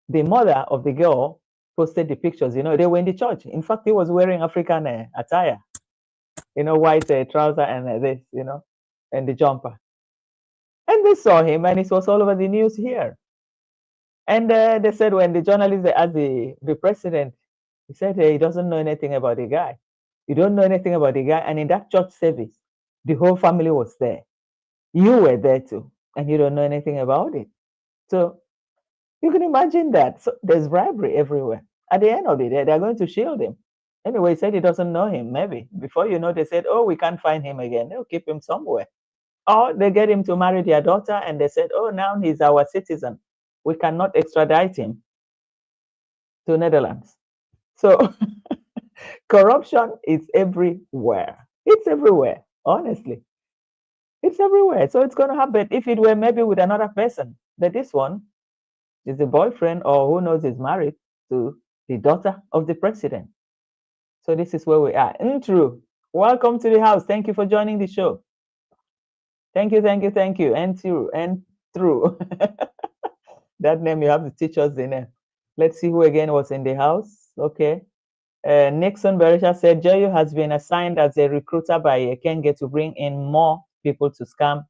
the mother of the girl posted the pictures. They were in the church. In fact, he was wearing African attire, white trouser and this, and the jumper. And they saw him, and it was all over the news here. And they said when the journalist asked the president, he said, hey, he doesn't know anything about the guy. You don't know anything about the guy. And in that church service, the whole family was there. You were there too, and you don't know anything about it. So you can imagine that. So there's bribery everywhere. At the end of the day, they're going to shield him. Anyway, he said he doesn't know him. Maybe before you know, they said, "Oh, we can't find him again. They'll keep him somewhere." Or they get him to marry their daughter, and they said, "Oh, now he's our citizen. We cannot extradite him to Netherlands." So corruption is everywhere. It's everywhere. Honestly, it's everywhere. So it's going to happen. If it were maybe with another person, but this one is the boyfriend, or who knows, is married to the daughter of the president. So this is where we are. True. Welcome to the house. Thank you for joining the show. Thank you, thank you, thank you. And through. That name you have to teach us the name. Let's see who again was in the house. Okay. Nixon Berisha said Jayu has been assigned as a recruiter by Kenge to bring in more people to scam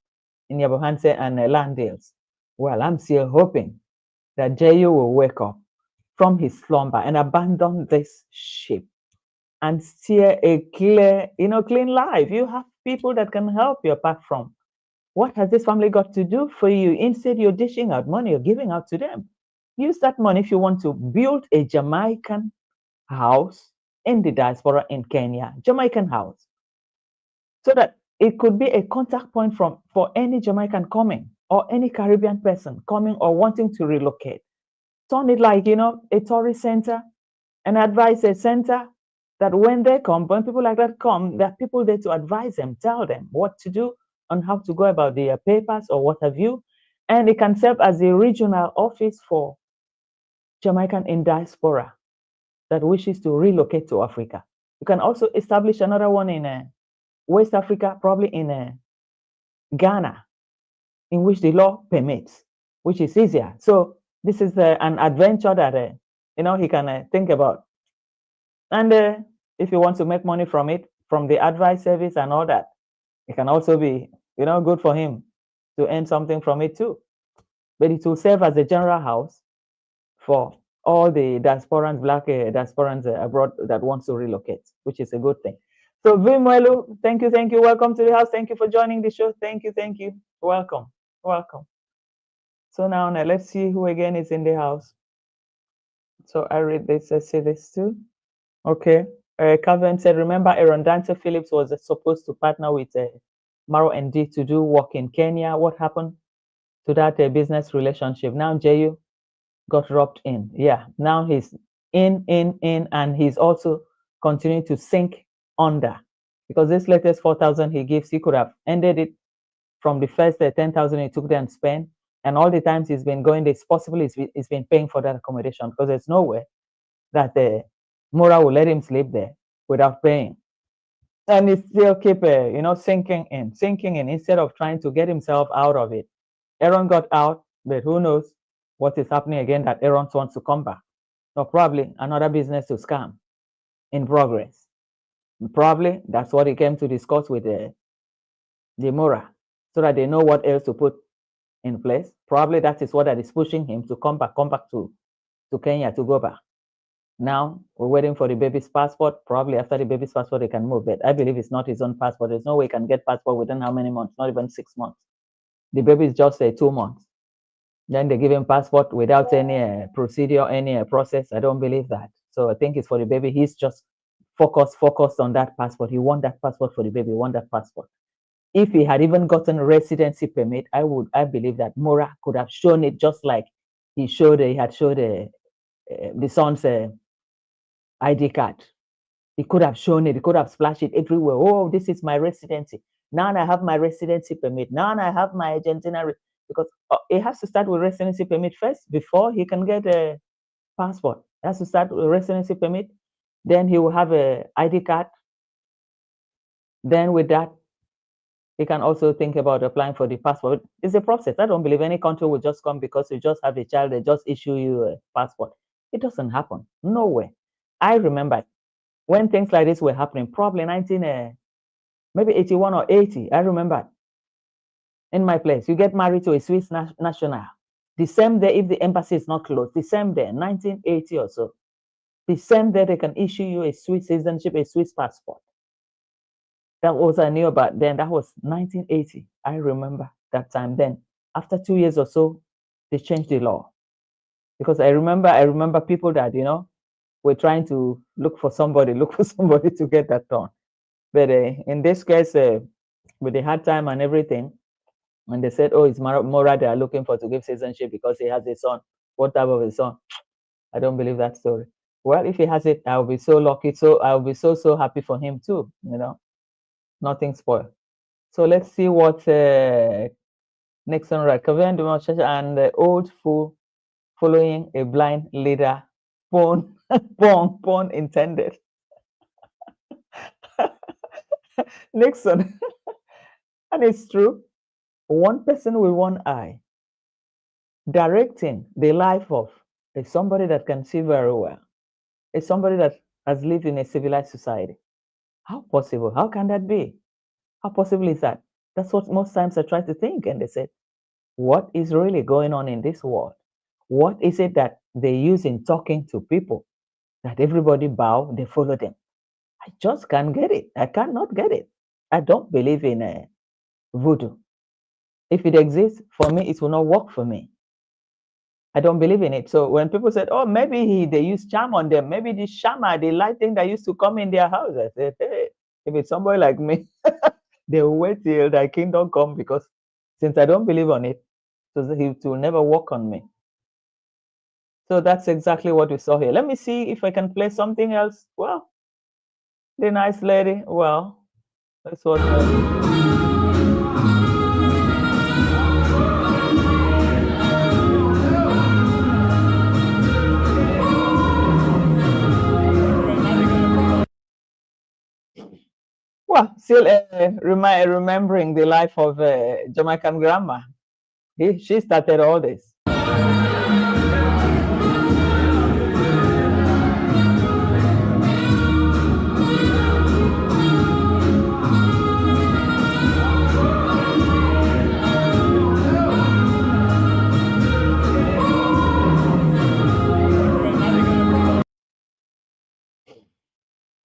in Yabohanse and land deals. Well, I'm still hoping that Jayu will wake up from his slumber and abandon this ship and steer a clear, clean life. You have people that can help you apart from what has this family got to do for you? Instead, you're dishing out money, you're giving out to them. Use that money if you want to build a Jamaican house in the diaspora in Kenya, Jamaican house, so that it could be a contact point for any Jamaican coming or any Caribbean person coming or wanting to relocate. Turn it like, a tourist center, an advisor center, that when they come, when people like that come, there are people there to advise them, tell them what to do on how to go about their papers or what have you. And it can serve as a regional office for Jamaican in diaspora that wishes to relocate to Africa. You can also establish another one in West Africa, probably in Ghana, in which the law permits, which is easier. So this is an adventure that he can think about. And if you want to make money from it, from the advice service and all that, it can also be, good for him to earn something from it too. But it will serve as a general house for all the diasporans, black diasporans abroad that wants to relocate, which is a good thing. So Vimwelu, thank you. Welcome to the house. Thank you for joining the show. Thank you. Welcome. So now let's see who again is in the house. So I read this, I see this too. Okay. Calvin said, remember Aaron Dante Phillips was supposed to partner with Maro ND to do work in Kenya. What happened to that business relationship? Now JU got dropped in. Yeah, now he's in, and he's also continuing to sink under, because this latest 4,000 he gives, he could have ended it from the first 10,000 he took there and spent, and all the times he's been going, it's possible he's been paying for that accommodation, because there's no way that Mora will let him sleep there without paying. And he still keep, sinking in instead of trying to get himself out of it. Aaron got out, but who knows what is happening again, that Aaron wants to come back. Or probably another business to scam in progress. Probably that's what he came to discuss with the Mora, so that they know what else to put in place. Probably that is what that is pushing him to come back to Kenya, to go back. Now we're waiting for the baby's passport. Probably after the baby's passport, they can move. But I believe it's not his own passport. There's no way he can get passport within how many months? Not even 6 months. The baby is just 2 months. Then they give him passport without any procedure, any process. I don't believe that. So I think it's for the baby. He's just focused on that passport. He want that passport for the baby. He want that passport. If he had even gotten residency permit, I believe that Mora could have shown it, just like he had showed the son's ID card. He could have shown it. He could have splashed it everywhere. Oh, this is my residency. Now I have my residency permit. Now I have my Argentina, because it has to start with residency permit first before he can get a passport. It has to start with residency permit. Then he will have a ID card. Then with that, he can also think about applying for the passport. It's a process. I don't believe any country will just come because you just have a child, they just issue you a passport. It doesn't happen. No way. I remember when things like this were happening, probably maybe 81 or 80. I remember in my place, you get married to a Swiss national. The same day, if the embassy is not closed, the same day, 1980 or so, the same day they can issue you a Swiss citizenship, a Swiss passport. That was I knew about then. That was 1980. I remember that time. Then after 2 years or so, they changed the law. Because I remember people that, we're trying to look for somebody to get that done. But in this case, with the hard time and everything, and they said, oh, it's Mora they are looking for to give citizenship because he has a son. What type of a son? I don't believe that story. Well, if he has it, I'll be so lucky. So I'll be so happy for him too. Nothing spoiled. So let's see what Nixon recommended and the old fool following a blind leader. Pun intended. Nixon. And it's true. One person with one eye directing the life of somebody that can see very well, is somebody that has lived in a civilized society. How possible? How can that be? How possible is that? That's what most times I try to think. And they said, what is really going on in this world? What is it that they use in talking to people that everybody bow, they follow them? I just can't get it. I cannot get it. I don't believe in voodoo. If it exists, for me, it will not work for me. I don't believe in it. So when people said, oh, maybe they use charm on them, maybe the shama, the light thing that used to come in their house, I said, hey, if it's somebody like me, they will wait till thy kingdom come, because since I don't believe on it, so it will never work on me. So that's exactly what we saw here. Let me see if I can play something else. Well, the nice lady, well, that's what. Well, still remembering the life of Jamaican grandma. She started all this.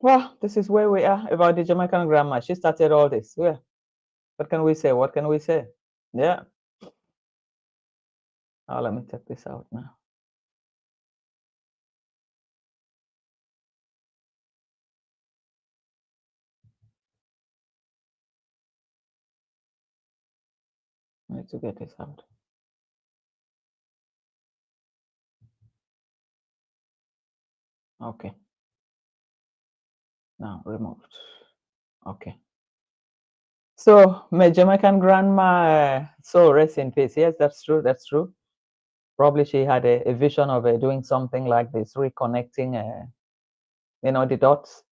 Well, this is where we are about the Jamaican grandma. She started all this. Yeah. What can we say? What can we say? Yeah. Oh, let me check this out now. I need to get this out. Okay. Now removed. Okay. So my Jamaican grandma, so rest in peace. Yes, that's true. That's true. Probably she had a vision of doing something like this, reconnecting, the dots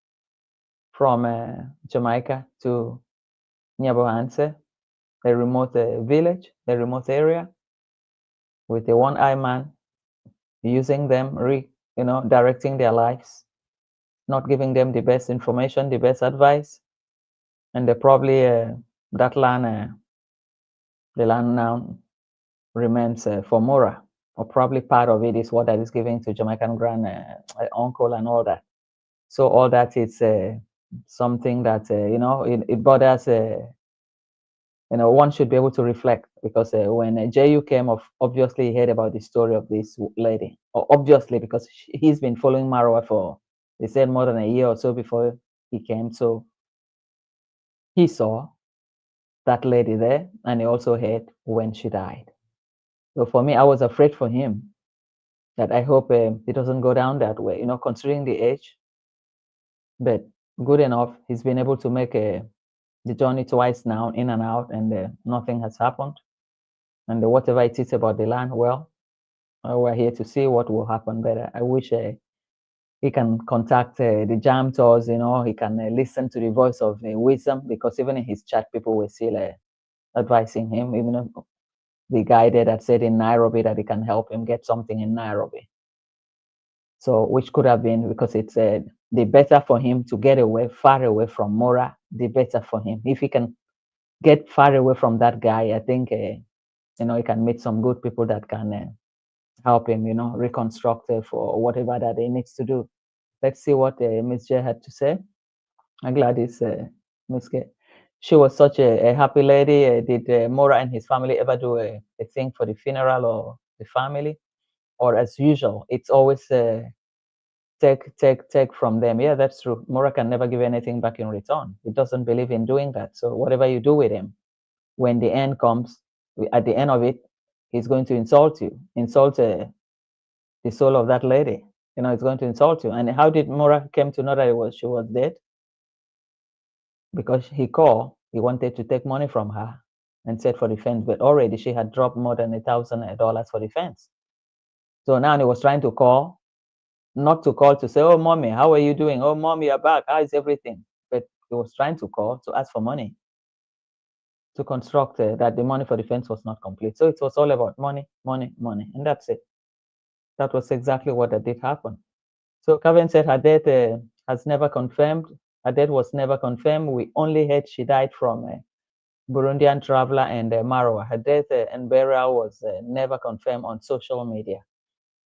from Jamaica to Nyabohanse, a remote village, a remote area, with a one-eye man, using them, directing their lives, not giving them the best information, the best advice, and they probably that land, the land now remains for Mora, or probably part of it is what that is given to Jamaican grand uncle and all that. So all that is something that it bothers. One should be able to reflect, because when JU came off, obviously he heard about the story of this lady, or obviously because he's been following Marwa for, they said, more than a year or so before he came. So he saw that lady there, and he also heard when she died. So for me, I was afraid for him, that I hope it doesn't go down that way, considering the age. But good enough, he's been able to make the journey twice now, in and out, and nothing has happened. And whatever it is about the land, well, we're here to see what will happen. But I wish he can contact the jam tours, he can listen to the voice of wisdom, because even in his chat, people were still advising him, even the guy there that said in Nairobi that he can help him get something in Nairobi. So, which could have been, because it's the better for him to get away, far away from Mora, the better for him. If he can get far away from that guy, I think, he can meet some good people that can help him, reconstruct for whatever that he needs to do. Let's see what Miss J had to say. I'm glad it's Miss K. She was such a happy lady. Did Mora and his family ever do a thing for the funeral or the family? Or as usual, it's always take from them. Yeah, that's true. Mora can never give anything back in return. He doesn't believe in doing that. So whatever you do with him, when the end comes, at the end of it, he's going to insult you, insult the soul of that lady. You know, it's going to insult you. And how did Mora came to know that she was dead? Because he called, he wanted to take money from her and said for the fence, but already she had dropped more than $1,000 for the fence. So now he was trying to call, not to call to say, oh, mommy, how are you doing? Oh, mommy, you're back. How is everything? But he was trying to call to ask for money to construct that the money for the fence was not complete. So it was all about money, money, money. And that's it. That was exactly what did happen. So Kevin said her death has never confirmed. Her death was never confirmed. We only heard she died from Burundian traveler and Marwa. Her death and burial was never confirmed on social media.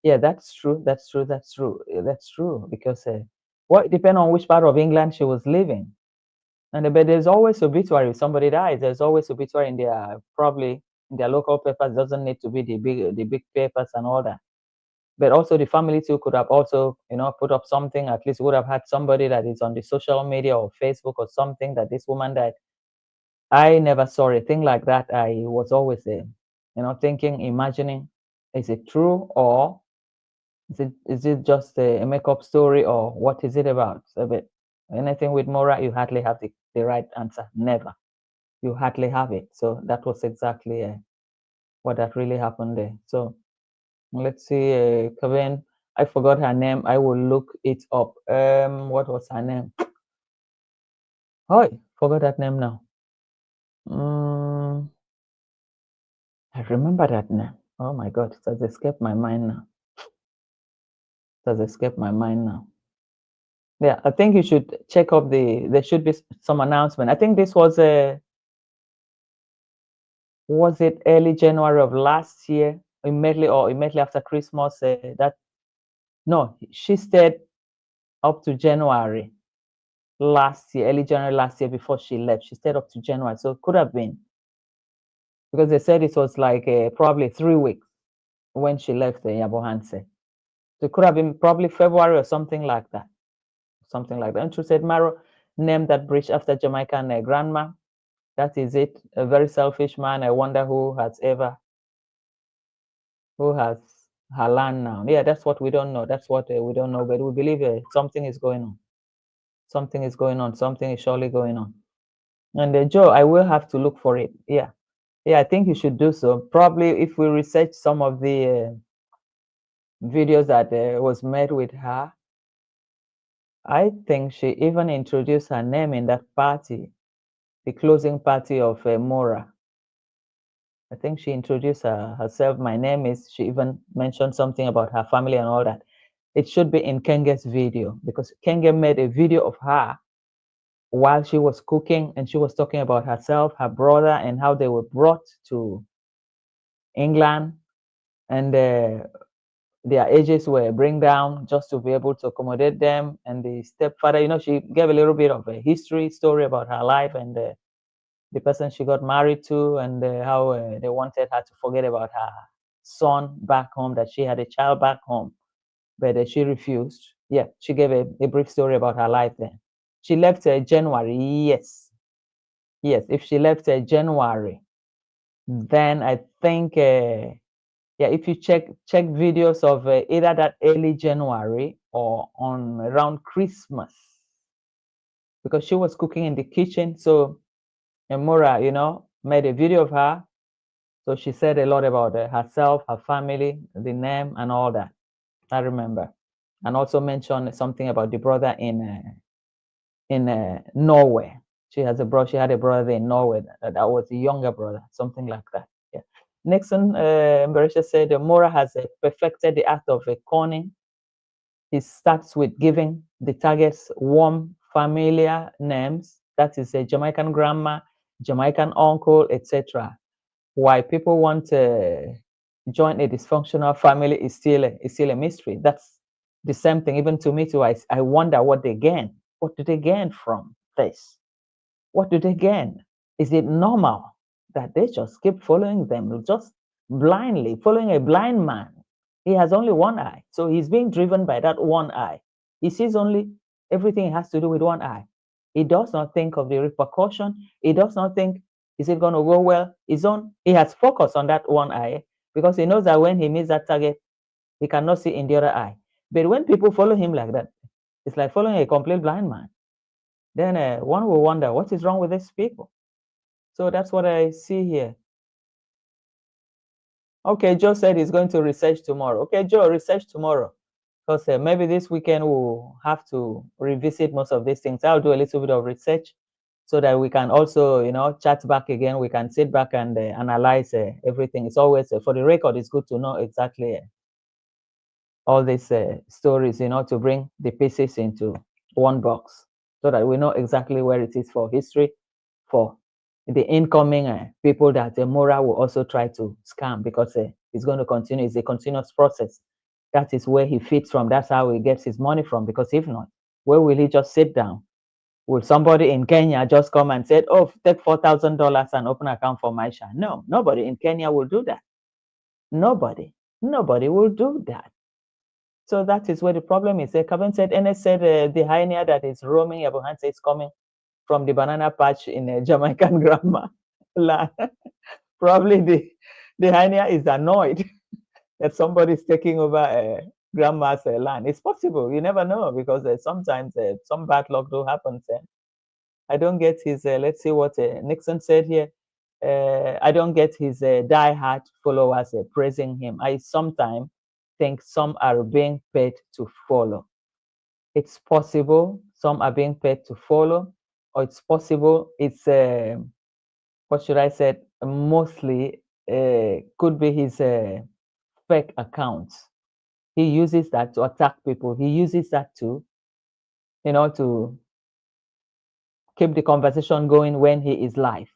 Yeah, that's true. That's true. That's true. That's true. Because well, it depends on which part of England she was living. And but there's always obituary. If somebody dies, there's always obituary in their probably in their local papers. It doesn't need to be the big papers and all that. But also the family too could have also, you know, put up something. At least would have had somebody that is on the social media or Facebook or something that this woman died. I never saw a thing like that. I was always, you know, thinking, imagining, is it true or is it just a makeup story or what is it about? So, but anything with Mora, you hardly have the right answer. Never. You hardly have it. So that was exactly what that really happened there. So let's see, Kevin. I forgot her name. I will look it up. What was her name? Oh, forgot that name now. I remember that name. Oh my God, it has escaped my mind now. It has escaped my mind now. Yeah, I think you should check up there should be some announcement. I think this was it early January of last year, immediately after Christmas, no, she stayed up to January last year, early January last year before she left. She stayed up to January. So it could have been, because they said it was like probably 3 weeks when she left Yabohanse. So it could have been probably February or something like that. Something like that. And she said, Maro named that bridge after Jamaican grandma. That is it. A very selfish man. I wonder who has her land now. Yeah, that's what we don't know. That's what we don't know. But we believe something is going on. Something is going on. Something is surely going on. And Joe, I will have to look for it. Yeah. Yeah, I think you should do so. Probably if we research some of the videos that was made with her, I think she even introduced her name in that party, the closing party of Mora. I think she introduced herself. My name is, she even mentioned something about her family and all that. It should be in Kenge's video, because Kenge made a video of her while she was cooking, and she was talking about herself, her brother, and how they were brought to England, and their ages were bring down just to be able to accommodate them. And the stepfather, you know, she gave a little bit of a history story about her life and the person she got married to, and how they wanted her to forget about her son back home, that she had a child back home, but she refused. Yeah, she gave a brief story about her life then. She left January, yes. Yes, if she left January, then I think, yeah, if you check videos of either that early January or on around Christmas, because she was cooking in the kitchen. So Mora, you know, made a video of her. So she said a lot about herself, her family, the name, and all that. I remember, and also mentioned something about the brother in Norway. She has a brother. She had a brother in Norway that was a younger brother, something like that. Yeah. Nixon, Beresha said, Mora has perfected the art of conning. He starts with giving the targets warm, familiar names. That is a Jamaican grandma, Jamaican uncle, etc. Why people want to join a dysfunctional family is still a mystery. That's the same thing. Even to me too, I wonder what they gain. What do they gain from this? What do they gain? Is it normal that they just keep following them, just blindly following a blind man? He has only one eye, so he's being driven by that one eye. He sees only everything has to do with one eye. He does not think of the repercussion. He does not think, is it going to go well? He has focused on that one eye because he knows that when he meets that target, he cannot see in the other eye. But when people follow him like that, it's like following a complete blind man. Then one will wonder, what is wrong with these people? So that's what I see here. Okay, Joe said he's going to research tomorrow. Okay, Joe, research tomorrow. Because maybe this weekend we'll have to revisit most of these things. I'll do a little bit of research so that we can also, chat back again. We can sit back and analyze everything. It's always, for the record, it's good to know exactly all these stories, to bring the pieces into one box so that we know exactly where it is for history, for the incoming people that Mora will also try to scam, because it's going to continue. It's a continuous process. That is where he fits from. That's how he gets his money from. Because if not, where will he just sit down? Will somebody in Kenya just come and say, oh, take $4,000 and open an account for Maisha? No, nobody in Kenya will do that. Nobody will do that. So that is where the problem is. Kevin said, NS said the hyena that is roaming Abuhan is coming from the banana patch in Jamaican grandma land. Probably the hyena is annoyed that somebody is taking over grandma's land. It's possible. You never know, because sometimes some bad luck do happen. I don't get his, let's see what Nixon said here. I don't get his die-hard followers praising him. I sometimes think some are being paid to follow. It's possible some are being paid to follow, or it's possible it's, what should I say, mostly could be his fake accounts. He uses that to attack people. He uses that to, to keep the conversation going when he is live.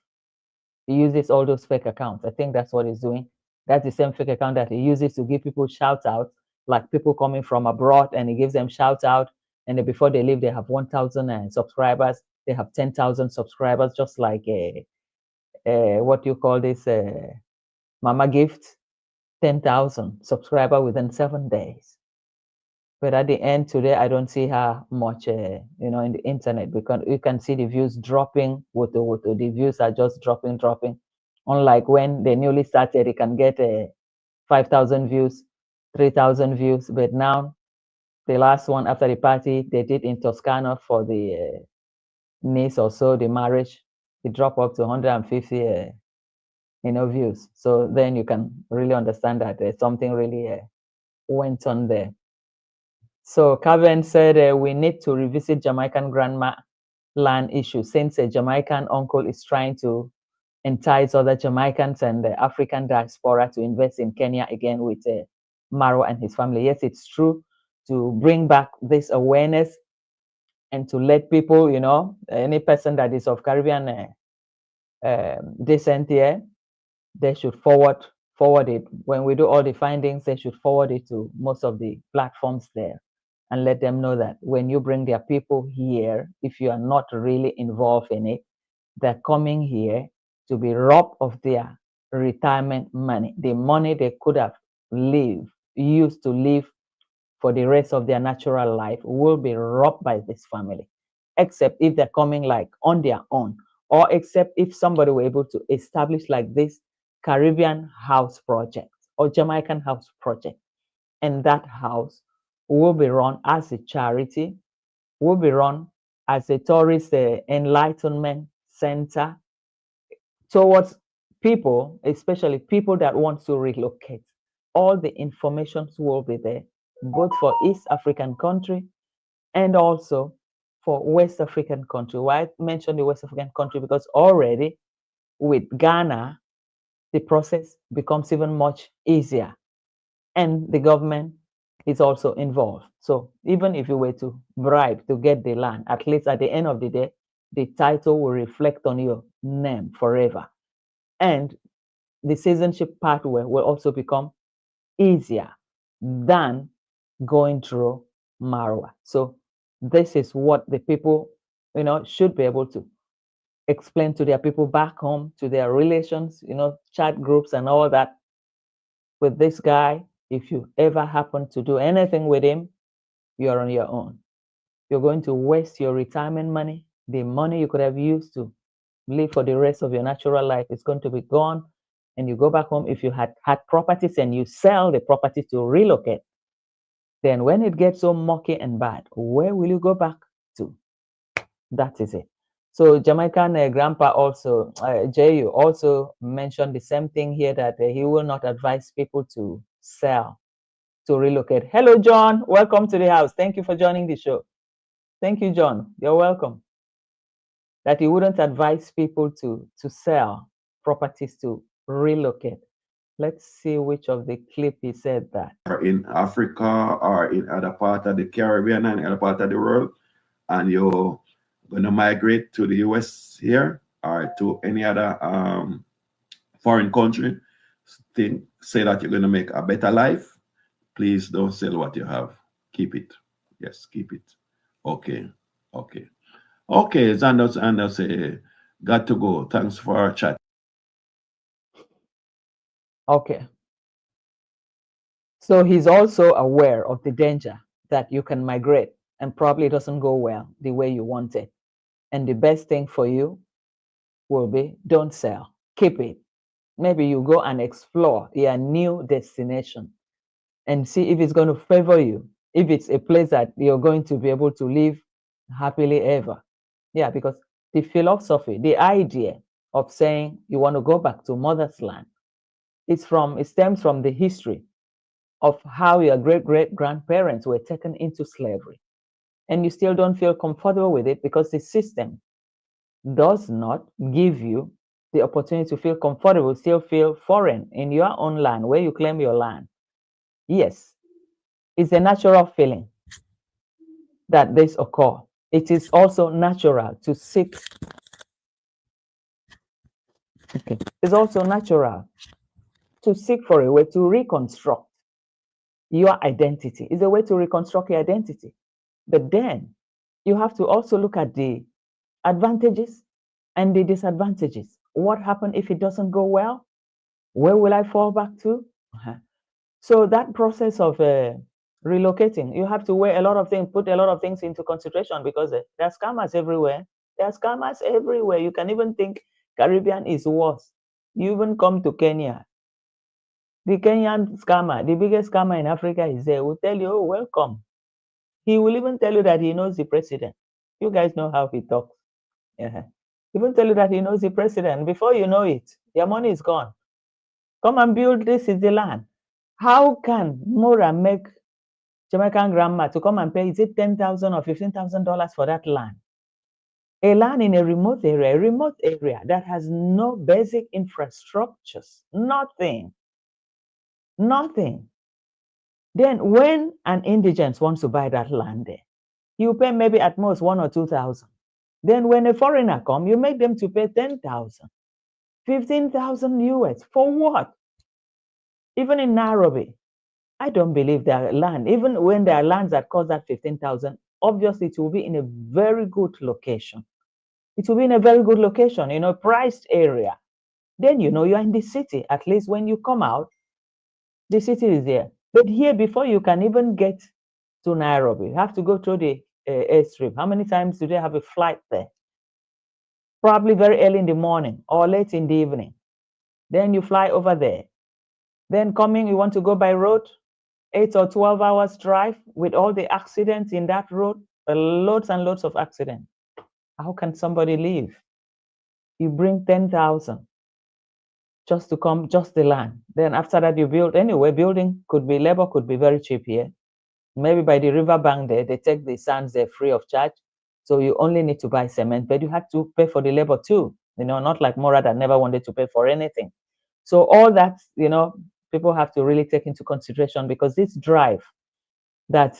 He uses all those fake accounts. I think that's what he's doing. That's the same fake account that he uses to give people shout outs, like people coming from abroad, and he gives them shout out. And then before they leave, they have 1,000 subscribers. They have 10,000 subscribers, just like what you call this, Mama Gift, 10,000 subscriber within 7 days. But at the end today, I don't see her much, in the internet, because you can see the views dropping. With the views are just dropping. Unlike when they newly started, they can get 5,000 views, 3,000 views. But now, the last one after the party they did in Toscana for the niece or so, the marriage, it dropped up to 150, views. So then you can really understand that something really went on there. So Kevin said we need to revisit Jamaican grandma land issue, since a Jamaican uncle is trying to entice other Jamaicans and the African diaspora to invest in Kenya again with Maro and his family. Yes, it's true, to bring back this awareness and to let people, any person that is of Caribbean descent here, they should forward it. When we do all the findings, they should forward it to most of the platforms there and let them know that when you bring their people here, if you are not really involved in it, they're coming here to be robbed of their retirement money, the money they could have used to live for the rest of their natural life will be robbed by this family, except if they're coming like on their own, or except if somebody were able to establish like this Caribbean house project or Jamaican house project, and that house will be run as a charity, will be run as a tourist enlightenment center towards people, especially people that want to relocate. All the information will be there, both for East African country and also for West African country. Why I mention the West African country? Because already with Ghana, the process becomes even much easier, and the government is also involved. So even if you were to bribe to get the land, at least at the end of the day, the title will reflect on your name forever. And the citizenship pathway will also become easier than going through Marwa. So this is what the people, should be able to explain to their people back home, to their relations, chat groups and all that. With this guy, if you ever happen to do anything with him, you're on your own. You're going to waste your retirement money. The money you could have used to live for the rest of your natural life is going to be gone. And you go back home. If you had properties and you sell the property to relocate, then when it gets so mucky and bad, where will you go back to? That is it. So Jamaican grandpa also, J.U. also mentioned the same thing here, that he will not advise people to sell, to relocate. Hello, John. Welcome to the house. Thank you for joining the show. Thank you, John. You're welcome. That he wouldn't advise people to sell properties, to relocate. Let's see which of the clip he said that. Or in Africa or in other part of the Caribbean and other part of the world, and you're going to migrate to the US here or to any other foreign country, say that you're going to make a better life, please don't sell what you have. Keep it. Yes, keep it. Okay. Xander, got to go. Thanks for our chat. Okay. So he's also aware of the danger that you can migrate and probably doesn't go well the way you want it. And the best thing for you will be, don't sell. Keep it. Maybe you go and explore your new destination and see if it's going to favor you, if it's a place that you're going to be able to live happily ever. Yeah, because the philosophy, the idea of saying you want to go back to mother's land, it stems from the history of how your great-great-grandparents were taken into slavery. And you still don't feel comfortable with it because the system does not give you the opportunity to feel comfortable, still feel foreign in your own land where you claim your land. Yes, it's a natural feeling that this occur. It is also natural to seek. Okay. It's also natural to seek for a way to reconstruct your identity. It's a way to reconstruct your identity. But then you have to also look at the advantages and the disadvantages. What happens if it doesn't go well? Where will I fall back to? So that process of relocating, you have to weigh a lot of things, put a lot of things into consideration, because there are scammers everywhere. There are scammers everywhere. You can even think Caribbean is worse. You even come to Kenya. The Kenyan scammer, the biggest scammer in Africa is there, will tell you, oh, welcome. He will even tell you that he knows the president. You guys know how he talks. Yeah. He will tell you that he knows the president. Before you know it, your money is gone. Come and build, this is the land. How can Mora make Jamaican grandma to come and pay, is it $10,000 or $15,000 for that land? A land in a remote area that has no basic infrastructures, nothing. Then when an indigent wants to buy that land there, you pay maybe at most $1,000 or $2,000. Then when a foreigner comes, you make them to pay $10,000, $15,000 US. For what? Even in Nairobi, I don't believe there are land. Even when there are lands that cost that $15,000, obviously it will be in a very good location. It will be in a very good location, priced area. Then you're in the city. At least when you come out, the city is there. But here, before you can even get to Nairobi, you have to go through the airstrip. How many times do they have a flight there? Probably very early in the morning or late in the evening. Then you fly over there. Then coming, you want to go by road, 8 or 12 hours drive with all the accidents in that road, loads and loads of accidents. How can somebody live? You bring 10,000 just to come, just the land. Then after that, you build. Anyway, building labor could be very cheap here. Maybe by the river bank there, they take the sands there free of charge. So you only need to buy cement, but you have to pay for the labor too. Not like Mora that never wanted to pay for anything. So all that, people have to really take into consideration, because this drive that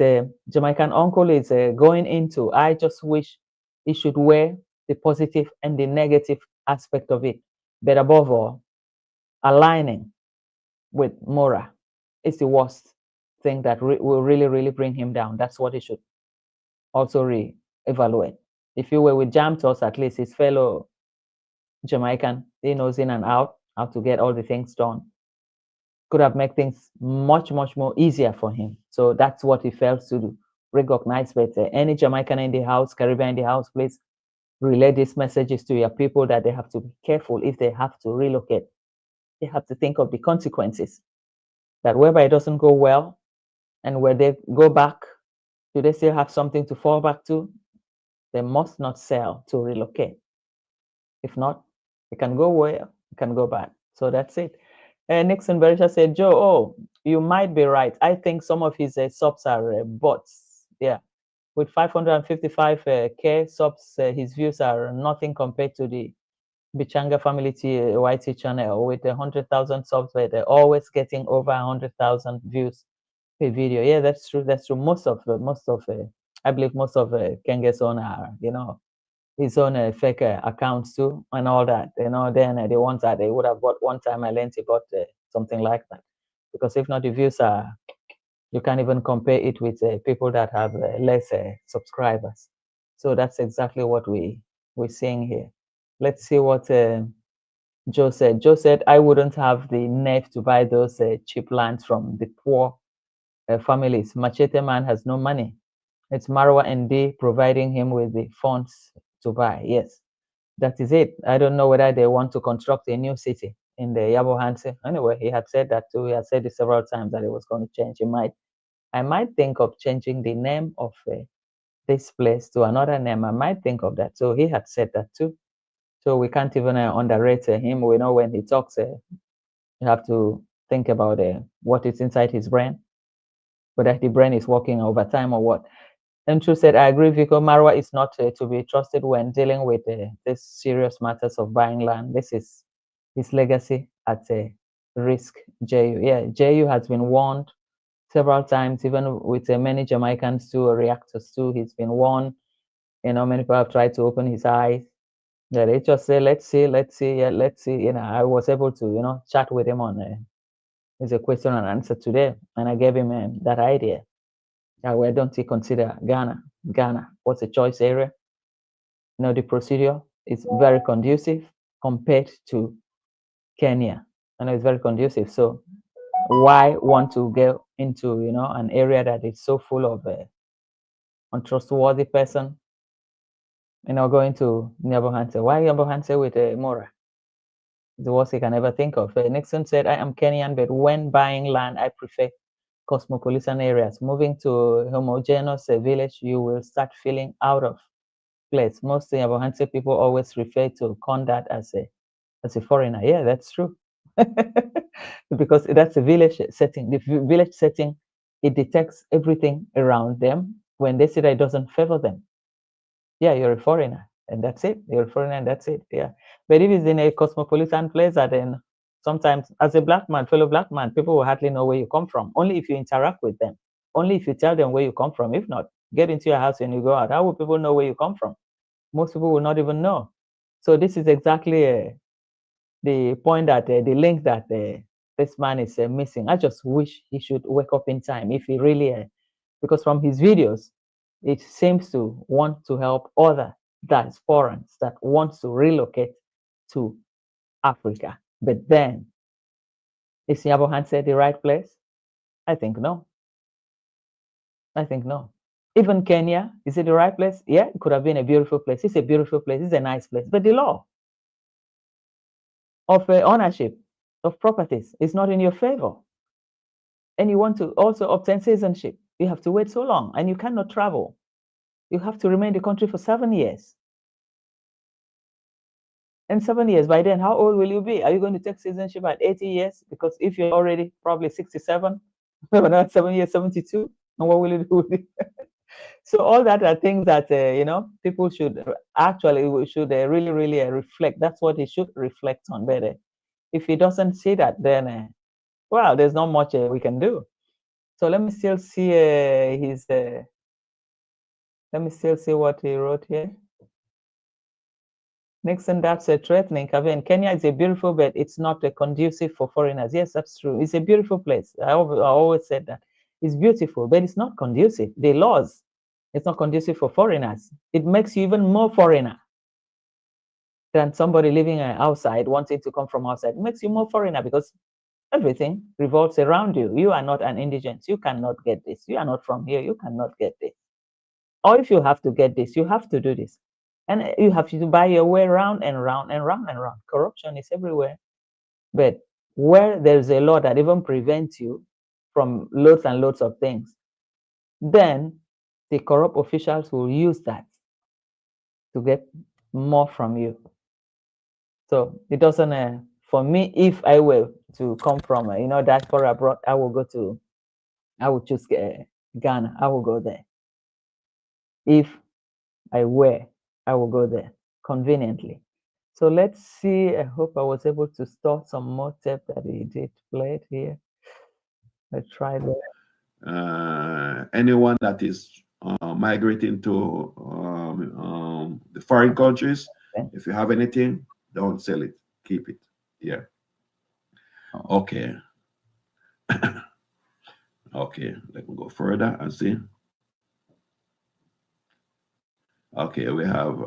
Jamaican Uncle is going into, I just wish he should weigh the positive and the negative aspect of it. But above all, aligning with Mora is the worst thing that will really, really bring him down. That's what he should also re-evaluate. If you were with Jamtos, at least his fellow Jamaican, he knows in and out how to get all the things done. Could have made things much, much more easier for him. So that's what he fails to do. recognize better. Any Jamaican in the house, Caribbean in the house, please relay these messages to your people that they have to be careful if they have to relocate. They have to think of the consequences. That whereby it doesn't go well, and where they go back, do they still have something to fall back to? They must not sell to relocate. If not, it can go well, it can go bad. So that's it. Nixon Berisha said, Joe, oh, you might be right. I think some of his subs are bots. Yeah. With 555K subs, his views are nothing compared to the Bichanga Family YT channel with 100,000 subs, where they're always getting over 100,000 views per video. Yeah, that's true. That's true. I believe most of Kenge's own are, his own fake accounts too, and all that. Then the ones that they would have bought one time, I learned about something like that. Because if not, the views are, you can't even compare it with people that have less subscribers. So that's exactly what we're seeing here. Let's see what Joe said. Joe said, I wouldn't have the nerve to buy those cheap lands from the poor families. Machete man has no money. It's Marwa ND providing him with the funds to buy. Yes, that is it. I don't know whether they want to construct a new city in the Yabo Hanse. Anyway, he had said that too. He had said it several times that it was going to change. I might think of changing the name of this place to another name. I might think of that. So he had said that too. So we can't even underrate him. We know when he talks, you have to think about what is inside his brain, whether the brain is working overtime or what. And True said, I agree, Vico. Marwa is not to be trusted when dealing with these serious matters of buying land. This is his legacy at risk. JU, yeah, JU has been warned several times, even with many Jamaicans too, reactors too. He's been warned. Many people have tried to open his eyes. Yeah, they just say, let's see, yeah, let's see. I was able to, chat with him on it's a question and answer today, and I gave him that idea. Where don't you consider Ghana? Ghana, what's a choice area? The procedure is very conducive compared to Kenya. It's very conducive. So why want to go into an area that is so full of untrustworthy person? Going to Nyabohanse. Why Nyabohanse with Mora? The worst he can ever think of. Nixon said, I am Kenyan, but when buying land, I prefer cosmopolitan areas. Moving to a homogeneous village, you will start feeling out of place. Most Nyabohanse people always refer to Condat as a foreigner. Yeah, that's true. Because that's a village setting. The village setting, it detects everything around them. When they see that it doesn't favor them, yeah, you're a foreigner, and that's it. You're a foreigner, and that's it. Yeah. But if it's in a cosmopolitan place, then sometimes, as a black man, fellow black man, people will hardly know where you come from. Only if you interact with them. Only if you tell them where you come from. If not, get into your house and you go out. How will people know where you come from? Most people will not even know. So this is exactly the point that the link that this man is missing. I just wish he should wake up in time if he really, because from his videos, it seems to want to help other diasporans that wants to relocate to Africa. But then, is Nyabohanse the right place? I think no. I think no. Even Kenya, is it the right place? Yeah, it could have been a beautiful place. It's a beautiful place. It's a nice place. But the law of ownership of properties is not in your favor. And you want to also obtain citizenship. You have to wait so long and you cannot travel. You have to remain in the country for 7 years. And 7 years, by then, how old will you be? Are you going to take citizenship at 80 years? Because if you're already probably 67, another 7 years, 72, and what will you do with it? So all that are things that, people should really, really reflect. That's what he should reflect on better. If he doesn't see that, then, well, there's not much we can do. So let me still see let me still see what he wrote here. Nixon, that's threatening. Kavin, Kenya is a beautiful, but it's not conducive for foreigners. Yes, that's true. It's a beautiful place. I always said that. It's beautiful, but it's not conducive. The laws, it's not conducive for foreigners. It makes you even more foreigner than somebody living outside, wanting to come from outside. It makes you more foreigner because everything revolves around you. You are not an indigent. You cannot get this. You are not from here. You cannot get this. Or if you have to get this, you have to do this. And you have to buy your way round and round and round and round. Corruption is everywhere. But where there's a law that even prevents you from loads and loads of things, then the corrupt officials will use that to get more from you. So it doesn't, for me, if I were to come from, diaspora abroad, I would choose Ghana. I will go there. If I were, I will go there conveniently. So let's see. I hope I was able to store some more tape that he did play it here. Let's try that. Anyone that is migrating to the foreign countries, Okay. if you have anything, don't sell it, keep it. Yeah. Okay. Okay, let me go further and see. Okay, we have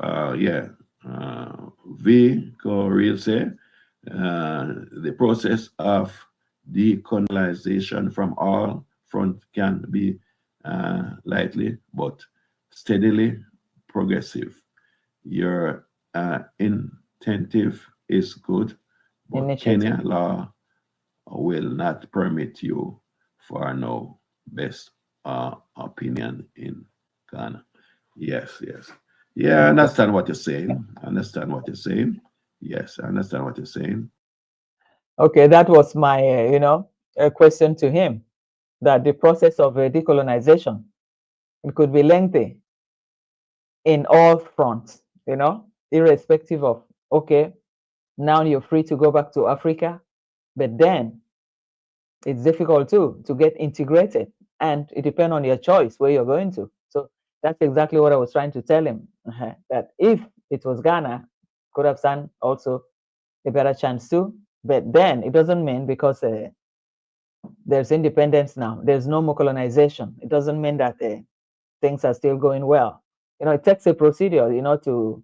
V Korea say the process of decolonization from all front can be lightly but steadily progressive. Your intentive is good, but Initiative. Kenya law will not permit you for no best opinion in Ghana. Yes, yes. Yeah, I understand what you're saying. I understand what you're saying. Yes, I understand what you're saying. Okay, that was my, question to him. That the process of decolonization, it could be lengthy in all fronts, irrespective of, okay, now you're free to go back to Africa, but then it's difficult too to get integrated, and it depends on your choice where you're going to. So that's exactly what I was trying to tell him, that if it was Ghana, could have stand also a better chance too. But then it doesn't mean because there's independence now, there's no more colonization. It doesn't mean that things are still going well. It takes a procedure, to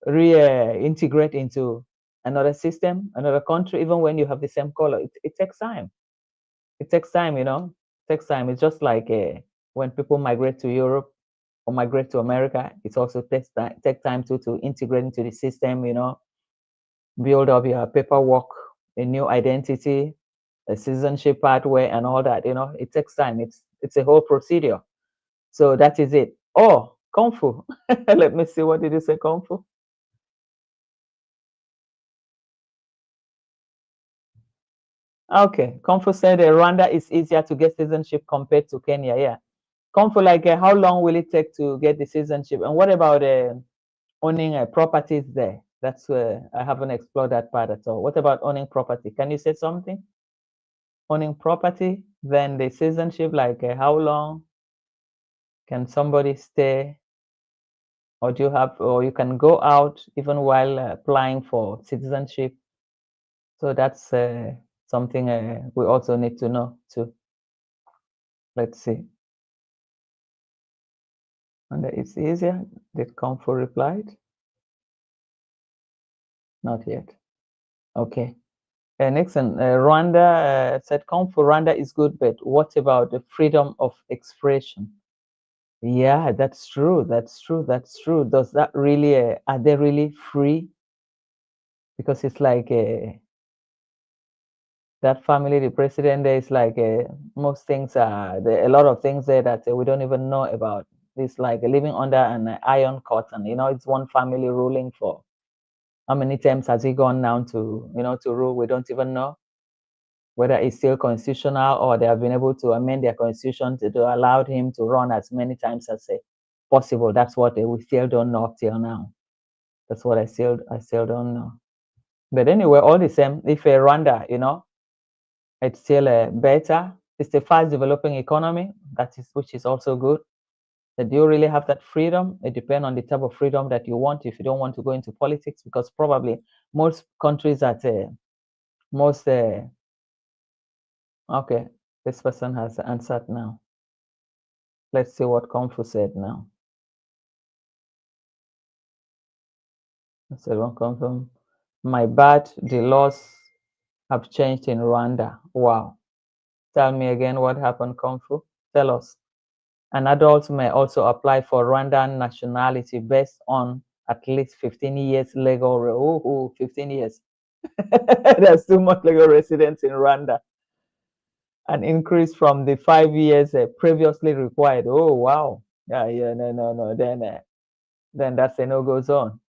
reintegrate into another system, another country, even when you have the same color. It takes time. It takes time, It takes time. It's just like when people migrate to Europe or migrate to America, it also take time to integrate into the system, build up your paperwork, a new identity, a citizenship pathway, and all that. It takes time. It's a whole procedure. So that is it. Oh, Kung Fu. Let me see. What did you say, Kung Fu? Okay, Kung Fu said Rwanda is easier to get citizenship compared to Kenya. Yeah. Kung Fu, like, how long will it take to get the citizenship? And what about owning properties there? That's I haven't explored that part at all. What about owning property? Can you say something? Owning property, then the citizenship, like how long can somebody stay, or do you have, or you can go out even while applying for citizenship? So that's something we also need to know too. Let's see. And it's easier. Did Comfort replied? Not yet. Okay. Nixon, Rwanda said Comfort, Rwanda is good, but what about the freedom of expression? Yeah, that's true. That's true. That's true. Does that really, are they really free? Because it's like that family, the president there is like most things are, there are a lot of things there that we don't even know about. It's like living under an iron curtain. It's one family ruling for how many times has he gone down to, to rule? We don't even know whether it's still constitutional or they have been able to amend their constitution to allow him to run as many times as possible. That's what we still don't know up till now. That's what I still don't know. But anyway, all the same, if Rwanda, it's still better. It's a fast developing economy, which is also good. But do you really have that freedom? It depends on the type of freedom that you want. If you don't want to go into politics, because probably most countries that most okay, this person has answered now. Let's see what Comfu said now. So one confirm. My bad, the laws have changed in Rwanda. Wow. Tell me again what happened, Comfu. Tell us. And adults may also apply for Rwandan nationality based on at least 15 years legal. 15 years. There's too much legal residence in Rwanda. An increase from the 5 years previously required. Oh, wow. Yeah, no. Then that's a no-go zone.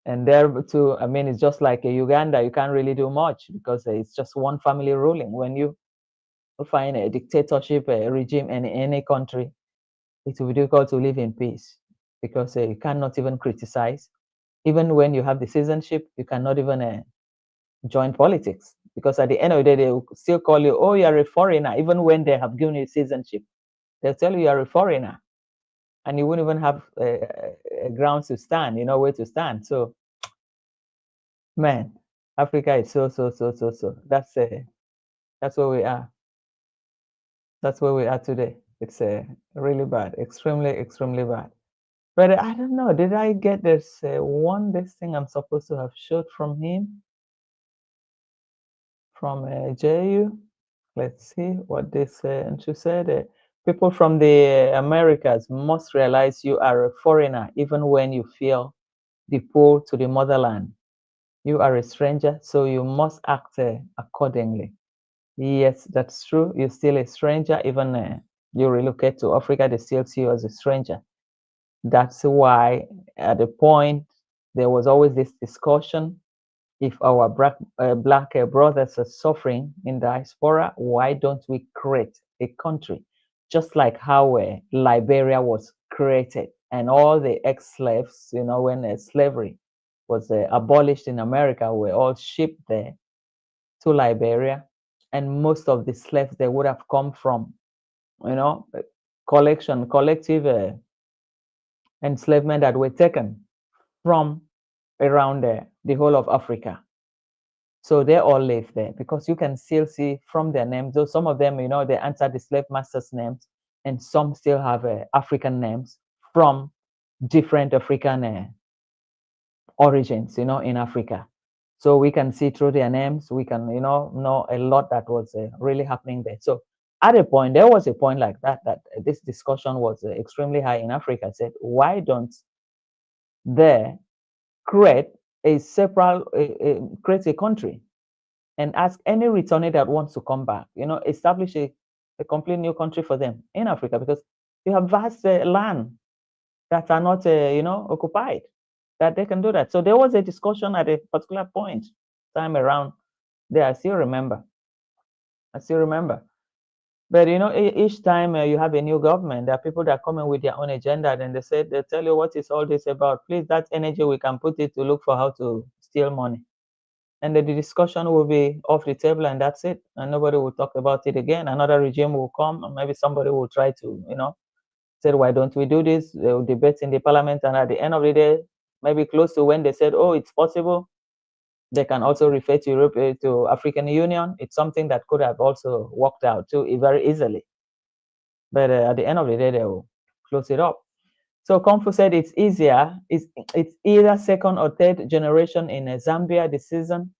And there too, I mean, it's just like Uganda. You can't really do much because it's just one family ruling. When you find a dictatorship regime in any country, it will be difficult to live in peace because you cannot even criticize. Even when you have the citizenship, you cannot even join politics because at the end of the day, they will still call you, oh, you're a foreigner. Even when they have given you citizenship, they'll tell you you're a foreigner. And you won't even have grounds to stand, where to stand. So, man, Africa is so. That's where we are. That's where we are today. It's really bad, extremely bad. But I don't know. Did I get this this thing I'm supposed to have showed from him? From JU? Let's see what this and she said. People from the Americas must realize you are a foreigner even when you feel deported to the motherland. You are a stranger, so you must act accordingly. Yes, that's true. You're still a stranger. Even you relocate to Africa, they still see you as a stranger. That's why at the point there was always this discussion. If our black brothers are suffering in diaspora, why don't we create a country? Just like how Liberia was created and all the ex-slaves, when slavery was abolished in America, were all shipped there to Liberia. And most of the slaves, they would have come from, collective enslavement that were taken from around the whole of Africa. So they all live there because you can still see from their names, though some of them, they answer the slave masters' names, and some still have African names from different African origins, in Africa. So we can see through their names, we can, know a lot that was really happening there. So at a point, there was a point like that this discussion was extremely high in Africa. I said, why don't they create a separate, create a country and ask any returner that wants to come back, establish a complete new country for them in Africa, because you have vast land that are not, occupied, that they can do that. So there was a discussion at a particular point time around there. I still remember. But each time you have a new government, there are people that come in with their own agenda, and they tell you, what is all this about? Please, that energy, we can put it to look for how to steal money. And then the discussion will be off the table, and that's it. And nobody will talk about it again. Another regime will come, and maybe somebody will try to, say, why don't we do this? They will debate in the parliament, and at the end of the day, maybe close to when they said, oh, it's possible, they can also refer to Europe, to African Union. It's something that could have also worked out too very easily. But at the end of the day, they will close it up. So Kung Fu said it's easier. It's either second or third generation in Zambia. The season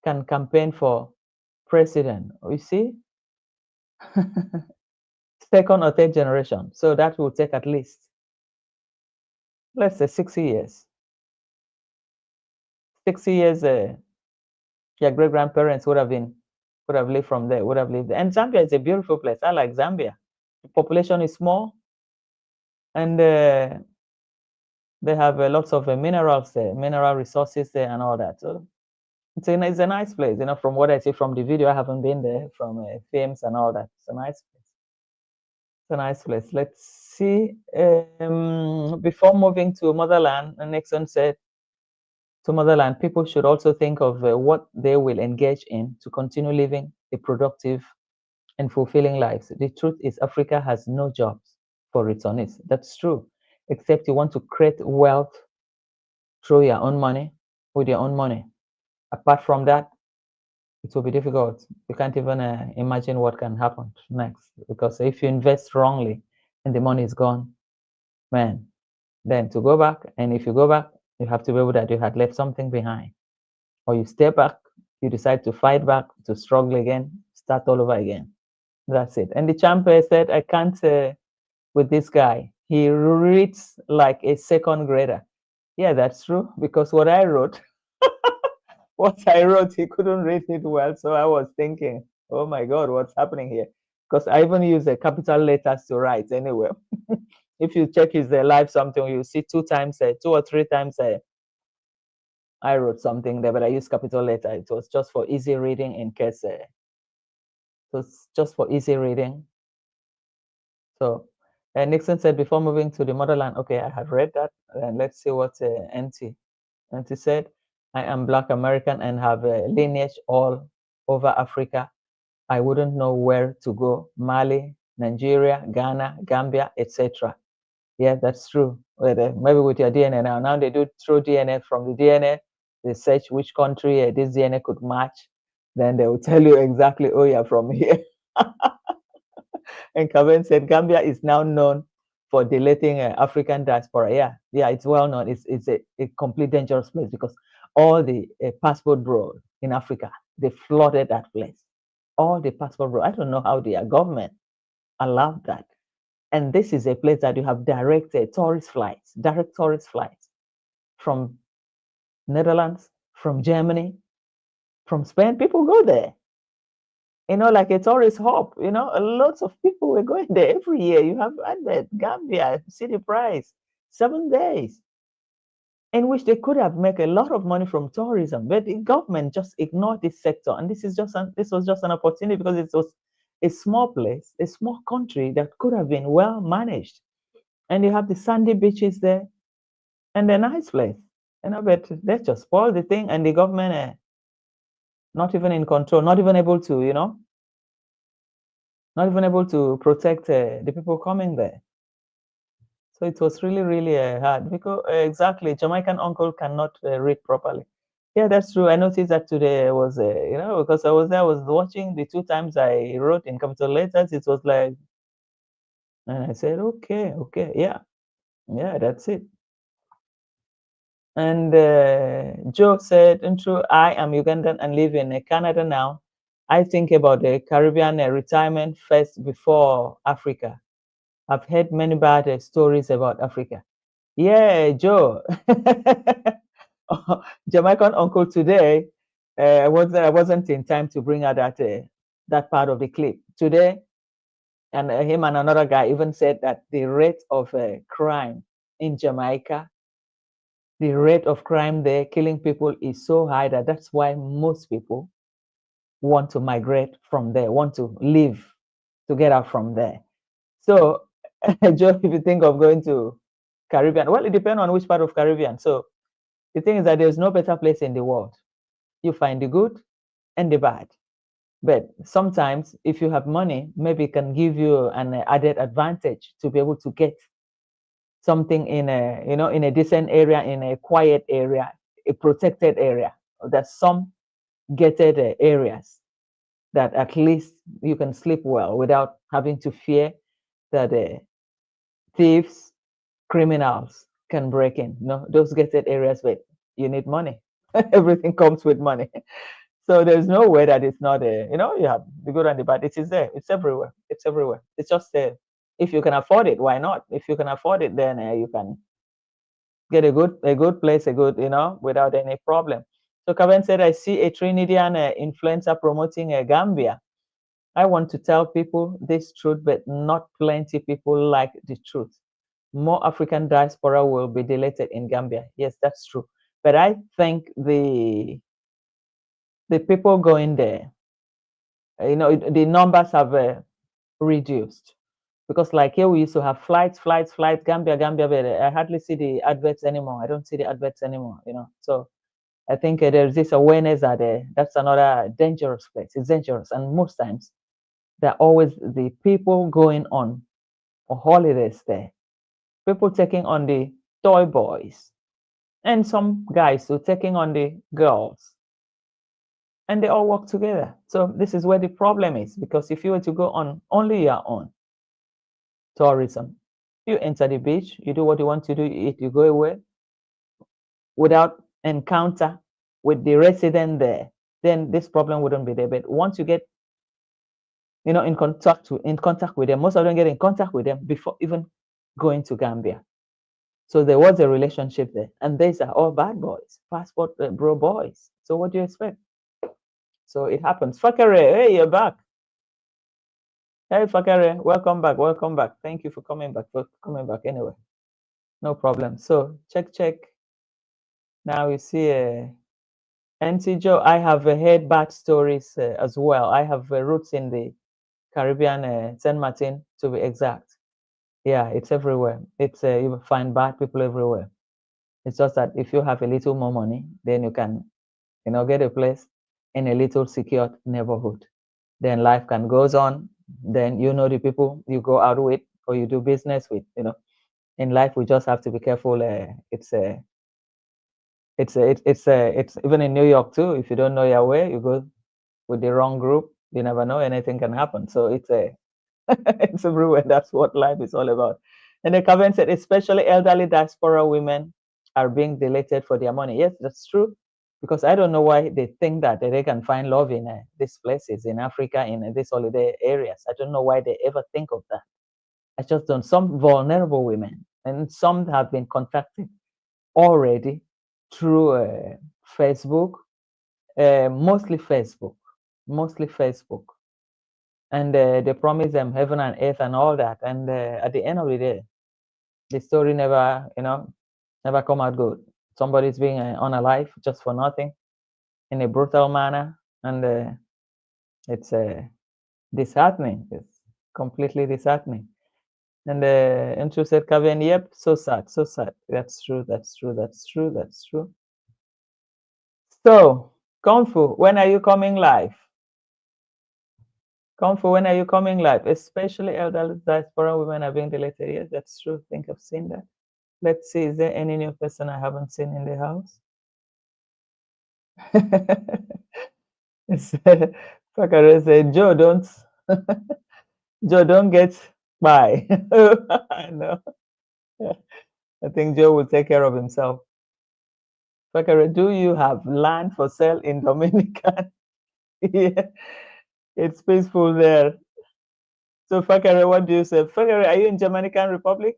can campaign for president. You see, second or third generation. So that will take at least, let's say, 60 years. 60 years. Your great grandparents would have lived from there. Would have lived there. And Zambia is a beautiful place. I like Zambia. The population is small, and they have lots of minerals there, mineral resources there, and all that. So it's a nice place. From what I see from the video, I haven't been there, from films and all that. It's a nice place. It's a nice place. Let's see. Before moving to motherland, Nixon said, to motherland, people should also think of what they will engage in to continue living a productive and fulfilling lives. The truth is, Africa has no jobs for returnees. That's true, except you want to create wealth through your own money, with your own money. Apart from that, it will be difficult. You can't even imagine what can happen next, because if you invest wrongly and the money is gone, man, then to go back, and if you go back, you have to be able that you had left something behind, or you step back, you decide to fight back, to struggle again, start all over again. That's it. And the champ said, I can't with this guy. He reads like a second grader. Yeah, that's true. Because what I wrote, he couldn't read it well. So I was thinking, oh my God, what's happening here? Because I even use the capital letters to write anyway. If you check his live something, you see two or three times I wrote something there, but I used capital letter. It was just for easy reading in case. It was just for easy reading. So Nixon said, before moving to the motherland, okay, I have read that. And let's see what NT said. I am Black American and have a lineage all over Africa. I wouldn't know where to go. Mali, Nigeria, Ghana, Gambia, etc. Yeah, that's true. Maybe with your DNA now. Now they do throw DNA from the DNA. They search which country this DNA could match. Then they will tell you exactly, oh, you're from here. And Kevin said Gambia is now known for deleting African diaspora. Yeah, it's well known. It's a complete dangerous place because all the passport bureau in Africa, they flooded that place. All the passport bureau. I don't know how their government allowed that. And this is a place that you have direct tourist flights from Netherlands, from Germany, from Spain. People go there. Like a tourist hub, lots of people were going there every year. You have advert, Gambia, city price, 7 days, in which they could have made a lot of money from tourism, but the government just ignored this sector. And this was just an opportunity because it was a small place, a small country that could have been well managed. And you have the sandy beaches there, and a nice place. But they just spoiled the thing, and the government not even in control, not even able to, not even able to protect the people coming there. So it was really, really hard because exactly, Jamaican uncle cannot read properly. Yeah, that's true. I noticed that today was, because I was there, I was watching the 2 times I wrote in capital letters. It was like, and I said, okay, yeah, that's it. And Joe said, in true, I am Ugandan and live in Canada now. I think about the Caribbean retirement first before Africa. I've heard many bad stories about Africa. Yeah, Joe. Jamaican uncle today. I wasn't in time to bring out that part of the clip today, and him and another guy even said that the rate of crime in Jamaica, the rate of crime there, killing people, is so high that's why most people want to migrate from there, want to leave to get out from there. So, Joe, if you think of going to Caribbean, well, it depends on which part of Caribbean. So the thing is that there's no better place in the world. You find the good and the bad. But sometimes if you have money, maybe it can give you an added advantage to be able to get something in a decent area, in a quiet area, a protected area. There's some gated areas that at least you can sleep well without having to fear that thieves, criminals can break in. Those gated areas, but you need money. Everything comes with money. So there's no way that it's not you have the good and the bad. It is there. It's everywhere. It's just there. If you can afford it, why not? If you can afford it, then you can get a good place, without any problem. So Kevin said, I see a Trinidadian influencer promoting Gambia. I want to tell people this truth, but not plenty people like the truth. More African diaspora will be deleted in Gambia. Yes, that's true. But I think the people going there, the numbers have reduced. Because like here we used to have flights, Gambia, but I hardly see the adverts anymore. I don't see the adverts anymore, So I think there's this awareness that that's another dangerous place. It's dangerous. And most times, there are always the people going on holidays there. People taking on the toy boys. And some guys who taking on the girls. And they all work together. So this is where the problem is. Because if you were to go on only your own tourism, you enter the beach, you do what you want to do, you eat, you go away, without encounter with the resident there, then this problem wouldn't be there. But once you get, you know, in contact with them. Most of them get in contact with them before even going to Gambia. So there was a relationship there, and these are all bad boys, passport bro boys. So what do you expect? So it happens. Fakare, hey, you're back. Hey, Fakare, welcome back. Welcome back. Thank you for coming back. Anyway. No problem. So check. Now you see, Auntie Joe, I have heard bad stories as well. I have roots in the Caribbean, Saint Martin to be exact. Yeah, it's everywhere. It's you will find bad people everywhere. It's just that if you have a little more money, then you can, you know, get a place in a little secured neighborhood. Then life can goes on. Then you know the people you go out with or you do business with. You know, in life we just have to be careful. It's even in New York too. If you don't know your way, you go with the wrong group. You never know, anything can happen. So it's a it's everywhere. That's what life is all about. And the Calvin said, especially elderly diaspora women are being deleted for their money. Yes, that's true. Because I don't know why they think that they can find love in these places in Africa, in these holiday areas. I don't know why they ever think of that. I just don't. Some vulnerable women, and some have been contacted already through Facebook, mostly Facebook, and they promise them heaven and earth and all that, and at the end of the day, the story never come out good. Somebody's being unalive just for nothing in a brutal manner, and it's disheartening. It's completely disheartening. And Andrew said, Kevin, yep, so sad. That's true. So, Kung Fu, when are you coming live? Kung Fu, when are you coming live? Especially elderly diaspora women are being deleted. Yes, that's true. I think I've seen that. Let's see, is there any new person I haven't seen in the house? Fakare said, Joe, don't get by. I know. I think Joe will take care of himself. Fakare, do you have land for sale in Dominican? Yeah, it's peaceful there. So Fakare, what do you say? Fakare, are you in Dominican Republic?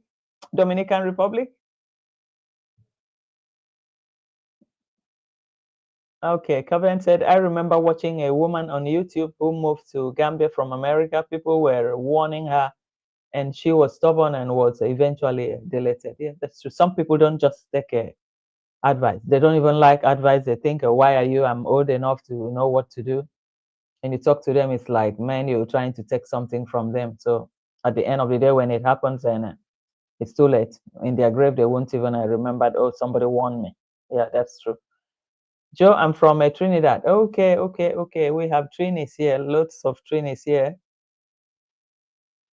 Okay, Kevin said, I remember watching a woman on YouTube who moved to Gambia from America. People were warning her, and she was stubborn and was eventually deleted. Yeah, that's true. Some people don't just take advice. They don't even like advice. They think, why are you? I'm old enough to know what to do. And you talk to them, it's like, man, you're trying to take something from them. So at the end of the day, when it happens, and it's too late. In their grave, they won't even remember, oh, somebody warned me. Yeah, that's true. Joe, I'm from Trinidad. Okay. We have Trinis here, lots of Trinis here.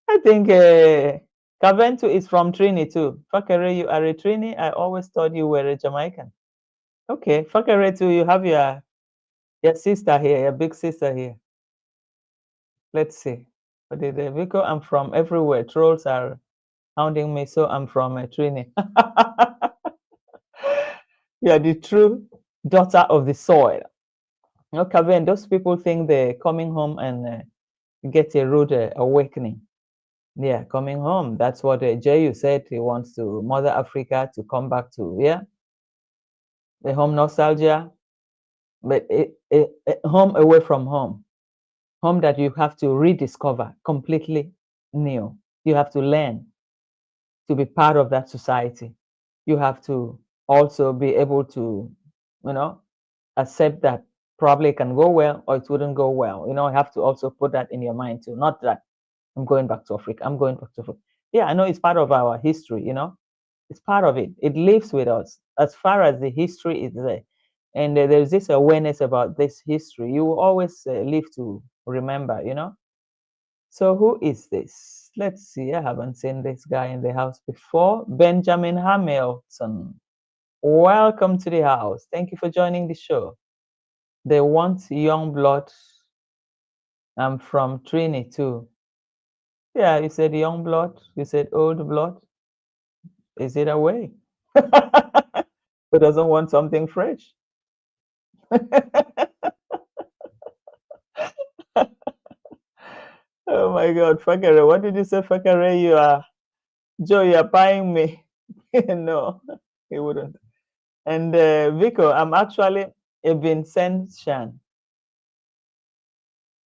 I think Caventu is from Trini too. Fakere, you are a Trini? I always thought you were a Jamaican. Okay, Fakere too, you have your sister here, your big sister here. Let's see. What did Vico? I'm from everywhere. Trolls are hounding me, so I'm from Trini. You are the true daughter of the soil. Okay, then those people think they're coming home and get a rude awakening. Yeah, coming home. That's what Jayu said. He wants to Mother Africa to come back to, yeah, the home nostalgia, but home away from home, home that you have to rediscover completely new. You have to learn to be part of that society. You have to also be able to, accept that probably it can go well or it wouldn't go well. You have to also put that in your mind too. Not that I'm going back to Africa. I'm going back to Africa. Yeah, I know it's part of our history, it's part of it. It lives with us as far as the history is there. And there's this awareness about this history. You will always live to remember, So who is this? Let's see. I haven't seen this guy in the house before. Benjamin Hamilton. Welcome to the house. Thank you for joining the show. They want young blood. I'm from Trini too. Yeah, you said young blood. You said old blood. Is it a way? Who doesn't want something fresh? Oh my God, Fakare, what did you say, Fakare? You are, Joe, you are buying me. No, he wouldn't. And Vico, I'm actually a Vincentian.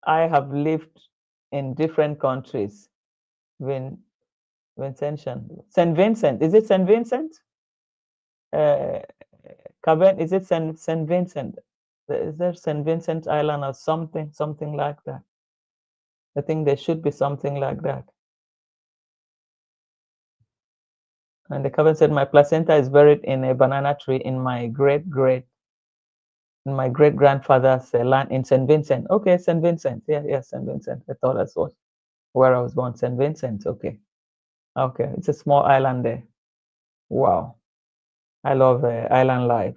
I have lived in different countries. Vincentian. St. Vincent. Is it St. Vincent? Caben, is it St. Vincent? Is there St. Vincent Island or something like that? I think there should be something like that. And the Caben said, my placenta is buried in a banana tree in my great grandfather's land in St. Vincent. Okay, St. Vincent. Yeah, St. Vincent. I thought that was where I was born. St. Vincent. Okay. Okay, it's a small island there. Wow. I love island life.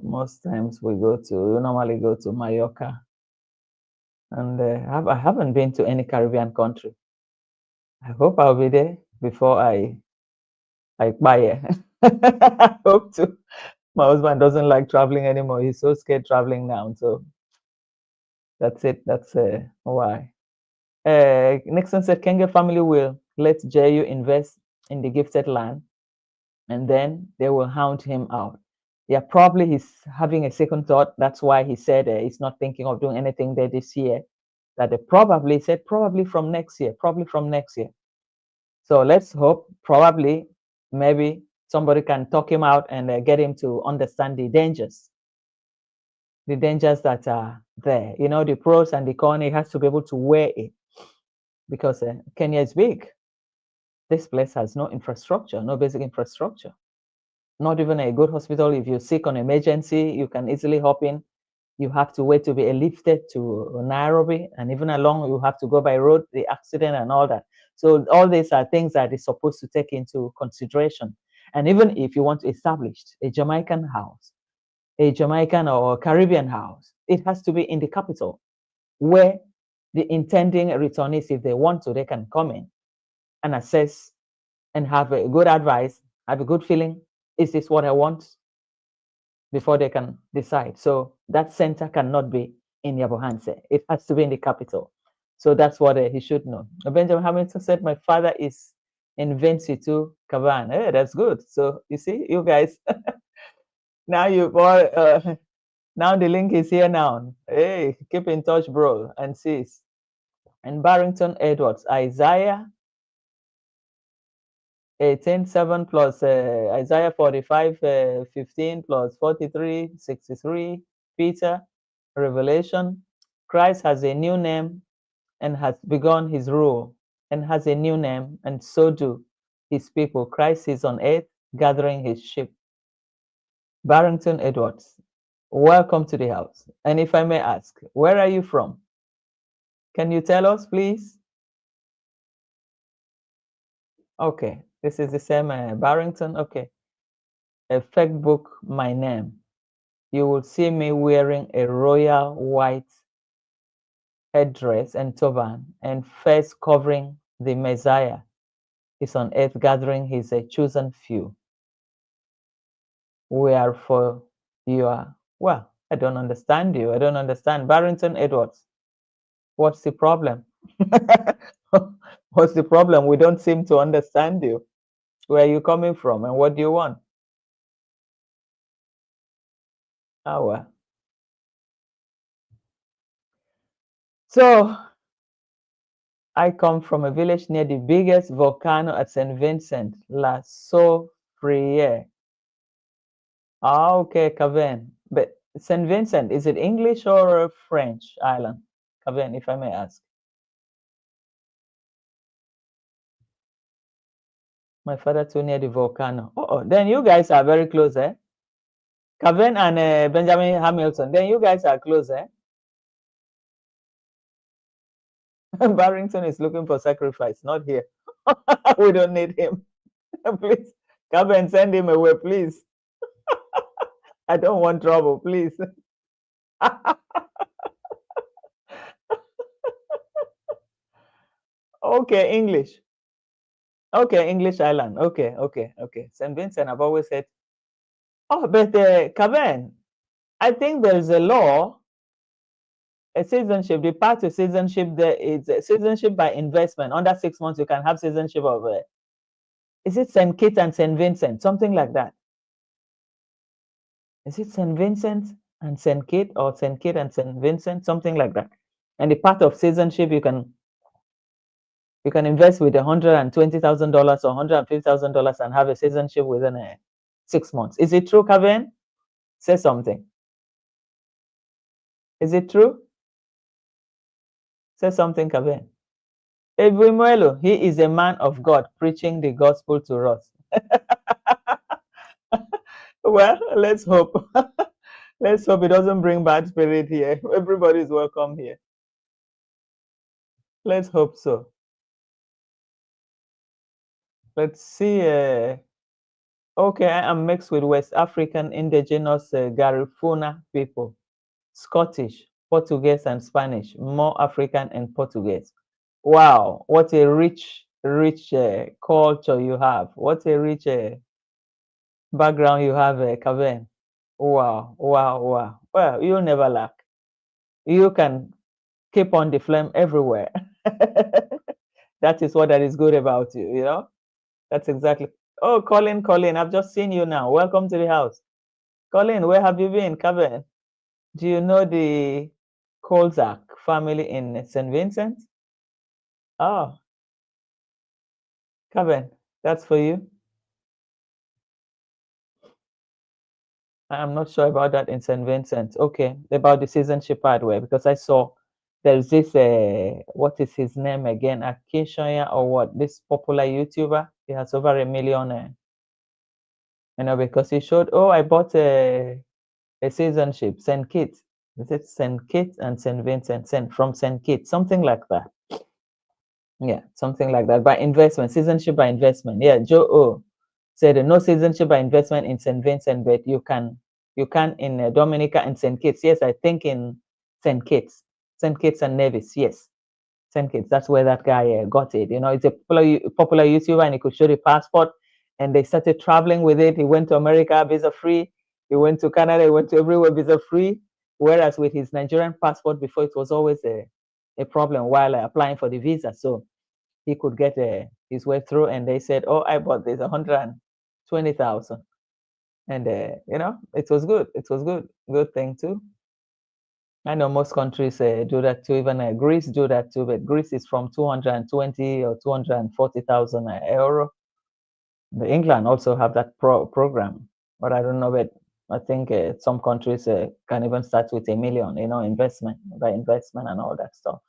Most times we normally go to Mallorca. And I haven't been to any Caribbean country. I hope I'll be there before I buy it. I hope to. My husband doesn't like traveling anymore. He's so scared traveling now. So that's it. That's why. Nixon said Kenge family will let JU invest in the gifted land and then they will hound him out. Yeah, probably he's having a second thought. That's why he said he's not thinking of doing anything there this year. That they probably said probably from next year. So let's hope probably maybe somebody can talk him out and get him to understand the dangers that are there. You know, the pros and the cons. He has to be able to weigh it because Kenya is big. This place has no infrastructure, no basic infrastructure. Not even a good hospital. If you're sick on emergency, you can easily hop in. You have to wait to be airlifted to Nairobi, and even along you have to go by road, the accident and all that. So all these are things that is supposed to take into consideration. And even if you want to establish a Jamaican house, a Jamaican or Caribbean house, it has to be in the capital where the intending returnees, if they want to, they can come in and assess and have a good advice, have a good feeling. Is this what I want? Before they can decide. So that center cannot be in Yabohanse. It has to be in the capital. So that's what he should know. Benjamin Hamilton said, my father is in Vincitu Cavan. Hey, that's good. So you see, you guys, now you've all, now the link is here now. Hey, keep in touch, bro, and sis. And Barrington Edwards, Isaiah 18:7 plus Isaiah 45:15 plus 43:63, Peter, Revelation. Christ has a new name and has begun his rule and has a new name, and so do his people. Christ is on earth gathering his sheep. Barrington Edwards, welcome to the house. And if I may ask, where are you from? Can you tell us, please? Okay, this is the same Barrington. Okay. A fake book, my name. You will see me wearing a royal white headdress and turban and face covering the Messiah is on earth gathering his chosen few. We are for your, well, I don't understand you. I don't understand. Barrington Edwards, what's the problem? What's the problem? We don't seem to understand you. Where are you coming from and what do you want? Oh, well. So I come from a village near the biggest volcano at St. Vincent, La Soufriere. Ah, okay, Caven. But St. Vincent, is it English or a French island? Caven, if I may ask. My father too near the volcano. Oh, then you guys are very close, eh? Caven and Benjamin Hamilton, then you guys are close, eh? Barrington is looking for sacrifice, not here. We don't need him. Please, Caven, send him away, please. I don't want trouble, please. Okay, English. Okay, English island. Okay. St. Vincent, I've always said. Oh, but Caven, I think there's a law a citizenship, the path to citizenship there is citizenship by investment. Under 6 months, you can have citizenship of, is it St. Kitts and St. Vincent? Something like that. Is it St. Vincent and St. Kitts or St. Kitts and St. Vincent? Something like that. And the path of citizenship, you can invest with $120,000 or $150,000 and have a citizenship within 6 months. Is it true, Kevin? Say something. Is it true? Say something, Kevin. Ebuimelo, he is a man of God preaching the gospel to us. Well, let's hope. Let's hope it doesn't bring bad spirit here. Everybody's welcome here. Let's hope so. Let's see. Okay, I am mixed with West African indigenous Garifuna people, Scottish, Portuguese, and Spanish, more African and Portuguese. Wow, what a rich culture you have. What a rich background you have, Kevin. Wow, wow, wow. Well, you'll never lack. You can keep on the flame everywhere. That is what that is good about you, you know? That's exactly. Oh, Colin, I've just seen you now. Welcome to the house. Colin, where have you been, Kevin? Do you know the Kolzak family in St. Vincent? Oh, Kevin, that's for you. I'm not sure about that in St. Vincent. Okay, about the citizenship hardware, because I saw there's this, what is his name again? Akishoya or what? This popular YouTuber. He has over 1 million, because he showed, oh, I bought a citizenship, St. Kitts. Is it St. Kitts and St. Vincent? From St. Kitts, something like that. Yeah, something like that. By investment, citizenship by investment. Yeah, Joe O said no citizenship by investment in St. Vincent, but you can in Dominica and St. Kitts. Yes, I think in St. Kitts and Nevis. Yes, St. Kitts. That's where that guy got it. You know, it's a popular YouTuber, and he could show the passport, and they started traveling with it. He went to America visa free. He went to Canada. He went to everywhere visa free. Whereas with his Nigerian passport before, it was always a problem while applying for the visa. So he could get his way through, and they said, oh, I bought this 120,000, and you know, it was good. It was good thing too. I know most countries do that too. Even Greece do that too, but Greece is from 220 or 240,000 euro. The England also have that program, but I don't know. But I think some countries can even start with 1 million, you know, investment by investment and all that stuff.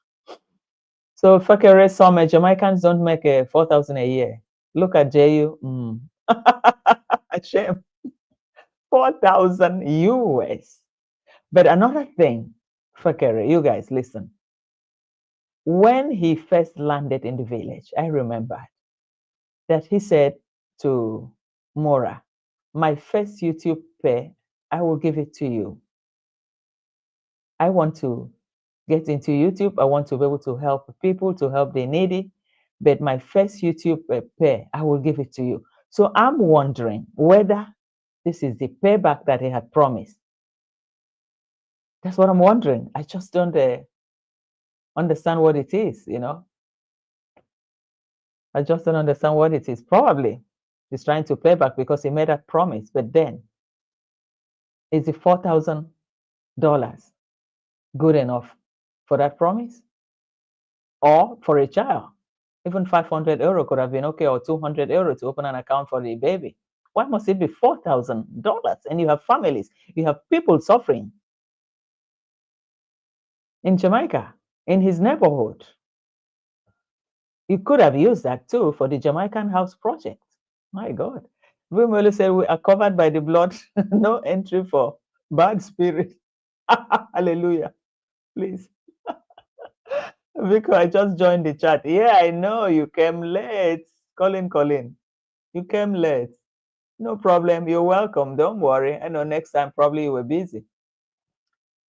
So Fakere, some Jamaicans don't make 4,000 a year. Look at JU. Shame. 4,000 US. But another thing, Fakere, you guys listen. When he first landed in the village, I remember that he said to Mora, my first YouTube pay, I will give it to you. I want to get into YouTube. I want to be able to help people, to help the needy. But my first YouTube pay, I will give it to you. So I'm wondering whether this is the payback that he had promised. That's what I'm wondering. I just don't understand what it is, you know. I just don't understand what it is. Probably he's trying to pay back because he made that promise. But then, is the $4,000 good enough for that promise? Or for a child? Even 500 euro could have been okay, or 200 euro to open an account for the baby. Why must it be $4,000? And you have families, you have people suffering in Jamaica, in his neighborhood. You could have used that too for the Jamaican House Project. My God. Vimoli said we are covered by the blood, no entry for bad spirit. Hallelujah. Please. Vico, I just joined the chat. Yeah, I know you came late. Colin. You came late. No problem. You're welcome. Don't worry. I know next time probably you were busy.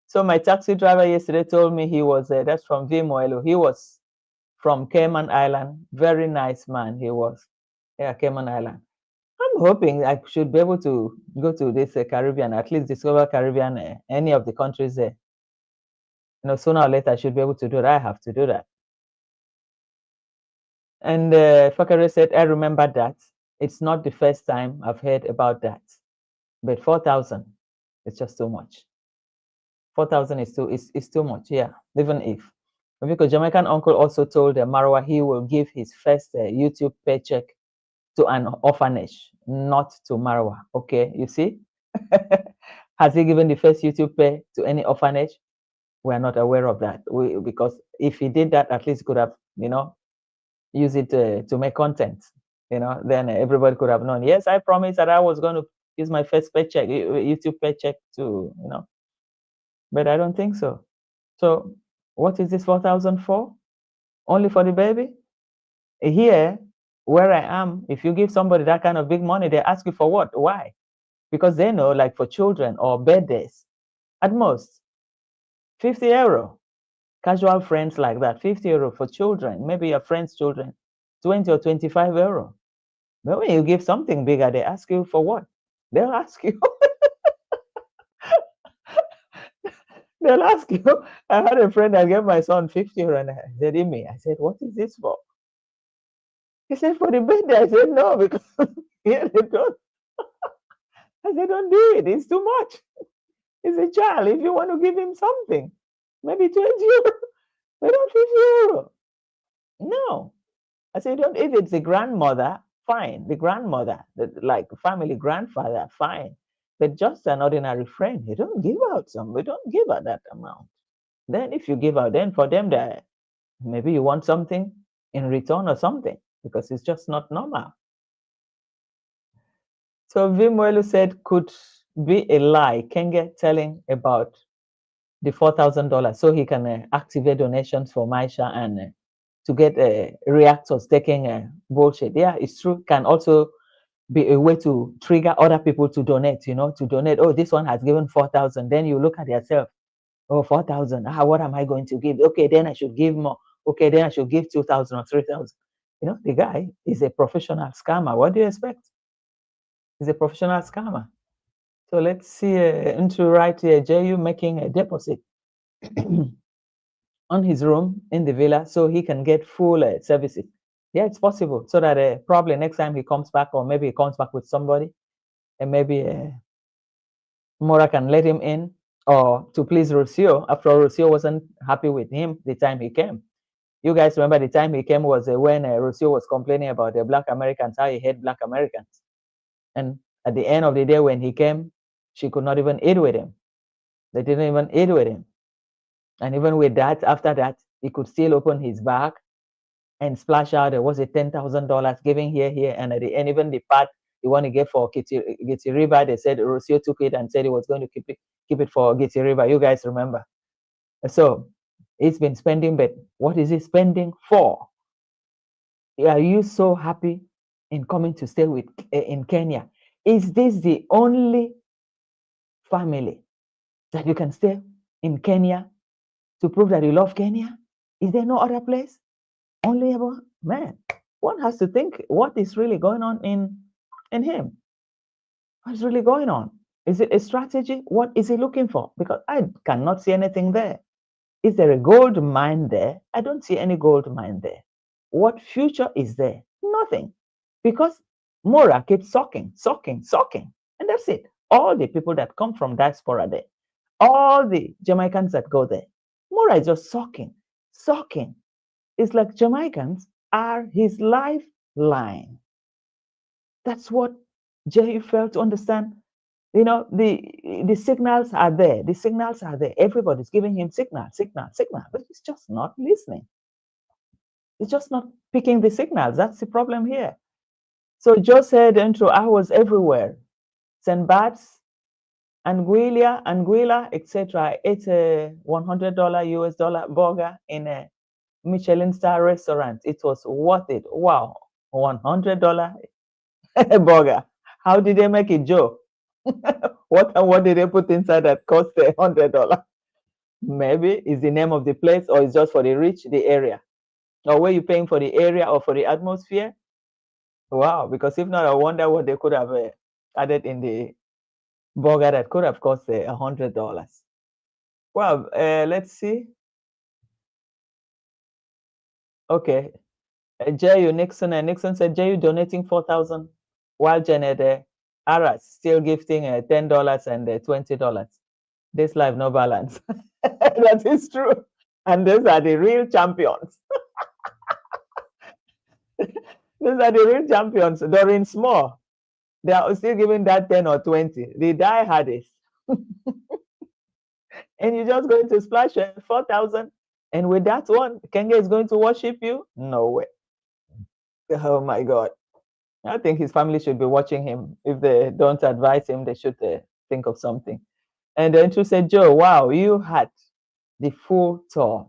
So my taxi driver yesterday told me he was, that's from Vimoelo. He was from Cayman Island. Very nice man he was. Yeah, Cayman Island. I'm hoping I should be able to go to this Caribbean, at least discover Caribbean, any of the countries there. Sooner or later I should be able to do that. I have to do that. And Fakare said, I remember that. It's not the first time I've heard about that. But 4,000, it's just too much. 4,000 is too much, yeah, even if. Because Jamaican Uncle also told Marwa he will give his first YouTube paycheck to an orphanage, not to Marwa. Okay, you see? Has he given the first YouTube pay to any orphanage? We are not aware of that. Because if he did that, at least could have, use it to make content. Then everybody could have known. Yes, I promised that I was going to use my first paycheck, YouTube paycheck to, but I don't think so. So what is this 4,000 for? Only for the baby? Here, where I am, if you give somebody that kind of big money, they ask you for what? Why? Because they know, like for children or birthdays, at most 50 euro. Casual friends like that, 50 euro for children, maybe your friends' children, 20 or 25 euro. But when you give something bigger, they ask you for what? They'll ask you. They'll ask you. I had a friend that gave my son 50 euro and I said, Imi, I said, what is this for? He said, for the birthday. I said, no, because yeah, they don't. I said, don't do it. It's too much. He's a child. If you want to give him something, maybe 20 euro, but not 50 euro. No. I said, don't. If it's a grandmother, fine. The grandmother, like family grandfather, fine. But just an ordinary friend, you don't give out some. We don't give out that amount. Then if you give out, then for them, that maybe you want something in return or something, because it's just not normal. So Vimwelu said, could be a lie. Kenge telling about the $4,000 so he can activate donations for Maisha and to get reactors taking bullshit. Yeah, it's true. Can also be a way to trigger other people to donate, to donate. Oh, this one has given 4,000. Then you look at yourself. Oh, 4,000. What am I going to give? Okay, then I should give more. Okay, then I should give 2,000 or 3,000. The guy is a professional scammer. What do you expect? He's a professional scammer. So let's see into right here, JU making a deposit on his room in the villa so he can get full services. Yeah, it's possible. So that probably next time he comes back, or maybe he comes back with somebody, and maybe Mora can let him in, or to please Rocio. After all, Rocio wasn't happy with him the time he came. You guys remember the time he came was when Rocio was complaining about the Black Americans, how he hated Black Americans. And at the end of the day, when he came, she could not even eat with him. They didn't even eat with him. And even with that, after that, he could still open his bag and splash out, was it $10,000 giving here, and at the end, even the part he want to get for Giti River, they said Rocio took it and said he was going to keep it for Giti River. You guys remember? So he's been spending, but what is he spending for? Are you so happy in coming to stay with in Kenya? Is this the only family that you can stay in Kenya to prove that you love Kenya? Is there no other place? Only about, man, one has to think what is really going on in him. What's really going on? Is it a strategy? What is he looking for? Because I cannot see anything there. Is there a gold mine there? I don't see any gold mine there. What future is there? Nothing. Because Mora keeps sucking. And that's it. All the people that come from diaspora there, all the Jamaicans that go there, Mora is just sucking. It's like Jamaicans are his lifeline. That's what Jerry failed to understand. The signals are there. The signals are there. Everybody's giving him signal, but he's just not listening. He's just not picking the signals. That's the problem here. So Joe said, I was everywhere. St. Bart's, Anguilla, etc. Ate a $100 US dollar burger in a Michelin star restaurant. It was worth it. Wow, $100 burger. How did they make it, Joe? What did they put inside that cost $100? Maybe it's the name of the place, or it's just for the rich, the area. Or were you paying for the area or for the atmosphere? Wow, because if not, I wonder what they could have added in the burger that could have cost $100. Well, let's see. Okay. J.U. Nixon, and Nixon said, J.U. donating 4,000 while Janet Aras still gifting $10 and $20. This life no balance. That is true. And these are the real champions. These are the real champions. Doreen Small, they are still giving that 10 or 20. The die hardest. And you're just going to splash 4,000. And with that one, Kenya is going to worship you? No way. Oh my God. I think his family should be watching him. If they don't advise him, they should think of something. And then she said, Joe, wow, you had the full tour.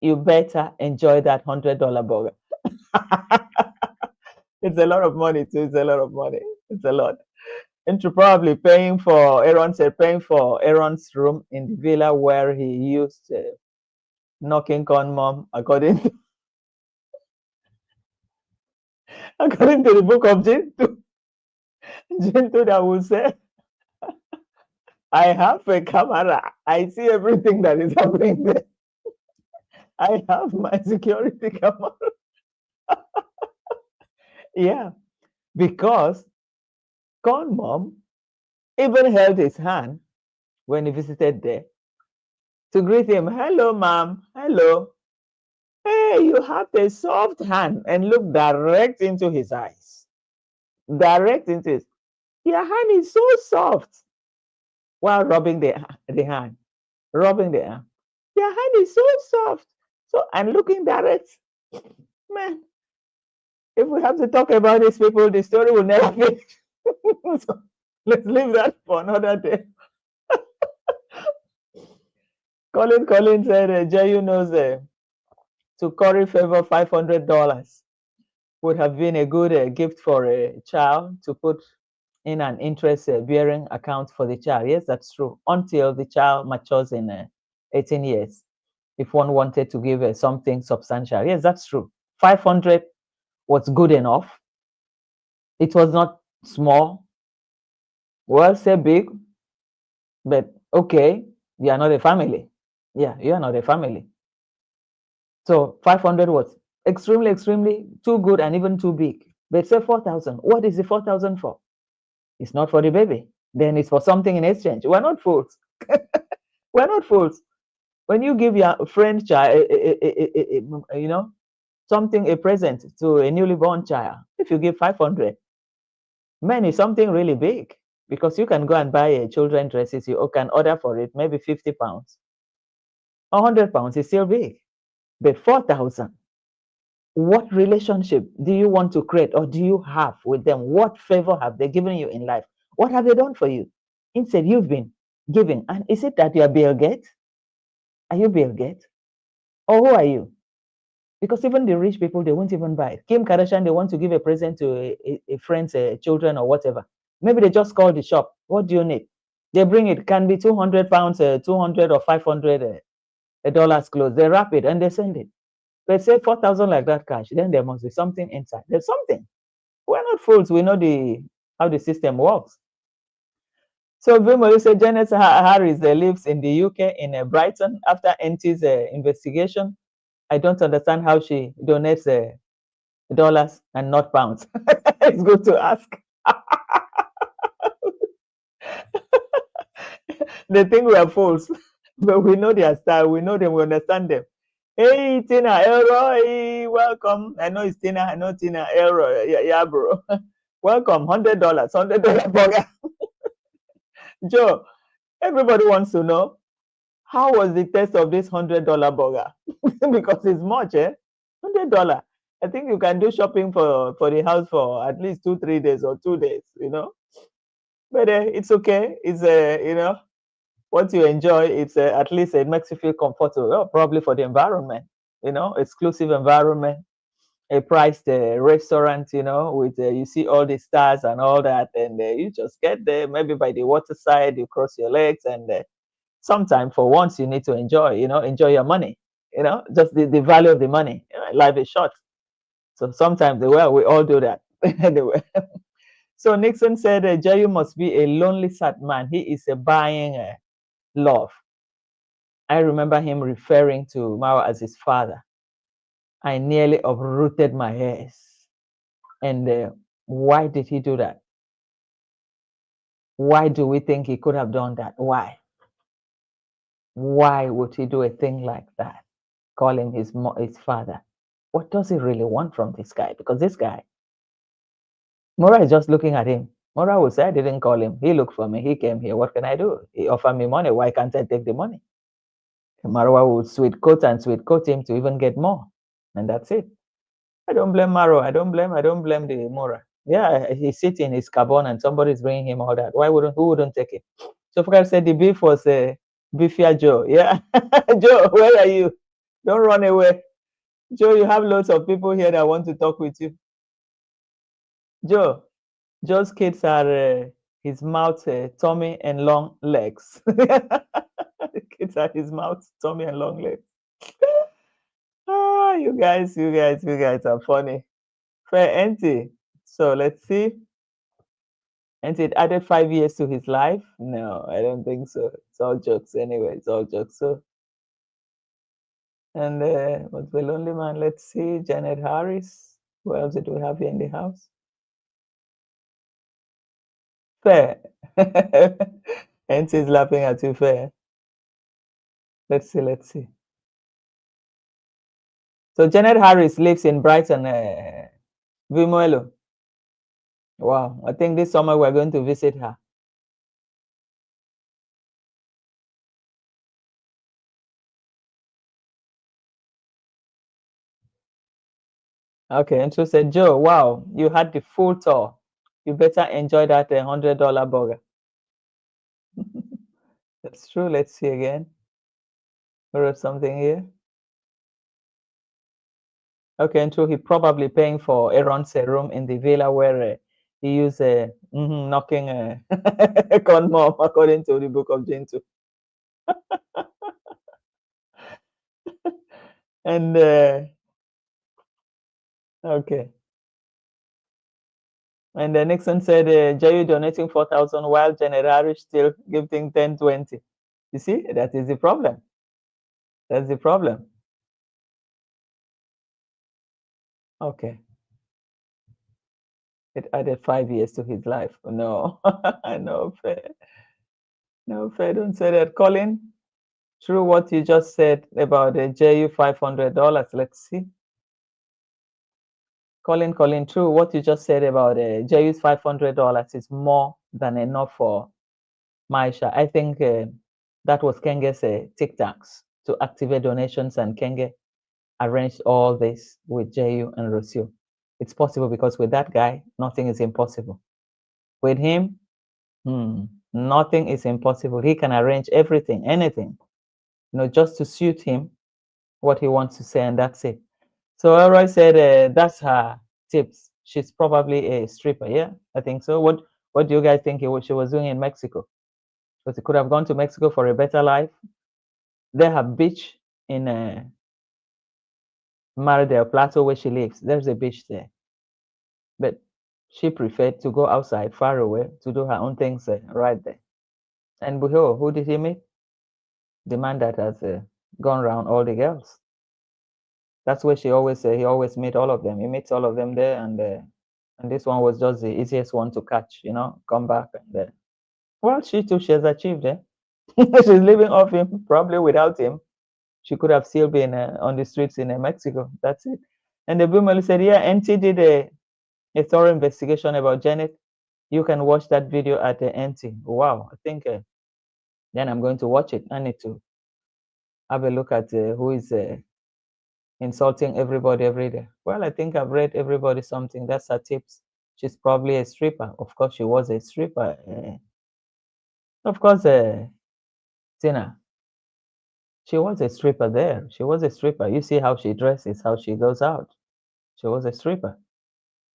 You better enjoy that $100 burger. It's a lot of money too. It's a lot of money. It's a lot. And to probably paying for, Aaron said, paying for Aaron's room in the villa where he used knocking on mom, according to the book of Jintu. Jintu that will say, I have a camera. I see everything that is happening there. I have my security camera. Yeah, because Con Mom even held his hand when he visited there to greet him. Hello, ma'am. Hello. Hey, you have a soft hand, and look direct into his eyes. Direct into his. Your hand is so soft. While rubbing the hand, rubbing the hand. Your hand is so soft. So and looking direct. Man, if we have to talk about these people, the story will never finish. So let's leave that for another day. Colin said, Jayu knows to curry favor $500 would have been a good gift for a child to put in an interest-bearing account for the child. Yes, that's true. Until the child matures in 18 years. If one wanted to give something substantial. Yes, that's true. 500 was good enough. It was not small. Well, say big, but okay, you are not a family. Yeah, you are not a family. So 500 was extremely too good and even too big. But say 4,000. What is the 4,000 for? It's not for the baby. Then it's for something in exchange. We're not fools. We're not fools. When you give your friend child, you know, something, a present to a newly born child, if you give 500, man, it's something really big, because you can go and buy a children dresses, you can order for it, maybe 50 pounds. 100 pounds is still big. But 4,000, what relationship do you want to create, or do you have with them? What favor have they given you in life? What have they done for you? Instead, you've been giving. And is it that you are Bill Gates? Are you Bill Gates? Or who are you? Because even the rich people, they won't even buy it. Kim Kardashian, they want to give a present to a friend's children or whatever. Maybe they just call the shop. What do you need? They bring it. Can be 200 pounds, 200 or 500 dollars clothes. They wrap it and they send it. But say 4,000 like that cash, then there must be something inside. There's something. We're not fools. We know how the system works. So Vimoli said Janet Harris lives in the UK in Brighton after NT's investigation. I don't understand how she donates dollars and not pounds. It's good to ask. They think we are fools, but we know their style. We know them. We understand them. Hey, Tina, Elro, hey, welcome. I know it's Tina. I know Tina, Elro. Yeah, bro. Welcome. $100 burger. Joe, everybody wants to know, how was the taste of this $100 burger? Because it's much, eh? $100. I think you can do shopping for the house for at least 2-3 days or 2 days, you know. But it's okay. It's you know, what you enjoy. It's at least it makes you feel comfortable. Probably for the environment, you know, exclusive environment, a priced restaurant, you know, with you see all the stars and all that, and you just get there. Maybe by the waterside, you cross your legs, and sometimes for once you need to enjoy, you know, enjoy your money, you know, just the value of the money. Life is short, so sometimes we all do that. Anyway. So Nixon said, Jayu must be a lonely, sad man. He is buying love. I remember him referring to Mao as his father. I nearly uprooted my hairs. And why did he do that? Why do we think he could have done that? Why? Why would he do a thing like that? Call him his father. What does he really want from this guy? Because this guy, Mora is just looking at him. Mora will say, I didn't call him. He looked for me. He came here. What can I do? He offered me money. Why can't I take the money? Marwa would sweet coat him to even get more. And that's it. I don't blame Maro. I don't blame the Mora. Yeah, he's sitting, he's carbon, and somebody's bringing him all that. Who wouldn't take it? So for said the beef was beefier Joe. Yeah. Joe, where are you? Don't run away. Joe, you have lots of people here that want to talk with you. Joe's kids are his mouth, tummy, and long legs. The kids are his mouth, tummy, and long legs. Ah, you guys are funny. Fair auntie. So let's see. And it added 5 years to his life? No, I don't think so. It's all jokes anyway. It's all jokes. So, and what's the lonely man? Let's see. Janet Harris. Who else did we have here in the house? Fair. Auntie is laughing at you, Fair. Let's see. So Janet Harris lives in Brighton, Vimoelo. Wow, I think this summer we're going to visit her. Okay, and she said, Joe, wow, you had the full tour. You better enjoy that $100 burger. That's true. Let's see again. We wrote something here. Okay, and so he probably paying for Aaron's room in the villa where he used knocking con mom, according to the book of James. And okay. And then Nixon said, Jerry donating 4,000 while General still giving 10, 20. You see, that is the problem. That's the problem. Okay. It added 5 years to his life. No, no, fair. No, fair. Don't say that. Colin, true what you just said about the JU $500. Let's see. Colin, true what you just said about JU's $500 is more than enough for Maisha. I think that was Kenge's TikToks to activate donations, and Kenge arranged all this with JU and Rocio. It's possible because with that guy, nothing is impossible. With him, nothing is impossible. He can arrange everything, anything, just to suit him, what he wants to say, and that's it. So Elroy said that's her tips. She's probably a stripper. Yeah, I think so. What do you guys think she was doing in Mexico? Because he could have gone to Mexico for a better life. They have beach in Mar del Plata where she lives. There's a beach there. But she preferred to go outside, far away, to do her own things right there. And who did he meet? The man that has gone around all the girls. That's where he always meet all of them. He meets all of them there, and this one was just the easiest one to catch. Come back and well, she too, she has achieved it. She's living off him. Probably without him, she could have still been on the streets in Mexico. That's it. And the Bumeli said, yeah, NT did a thorough investigation about Janet. You can watch that video at the NT. Wow, I think then I'm going to watch it. I need to have a look at who is insulting everybody every day. Well, I think I've read everybody something. That's her tips. She's probably a stripper. Of course, she was a stripper. Of course, Tina. She was a stripper there. She was a stripper. You see how she dresses, how she goes out. She was a stripper.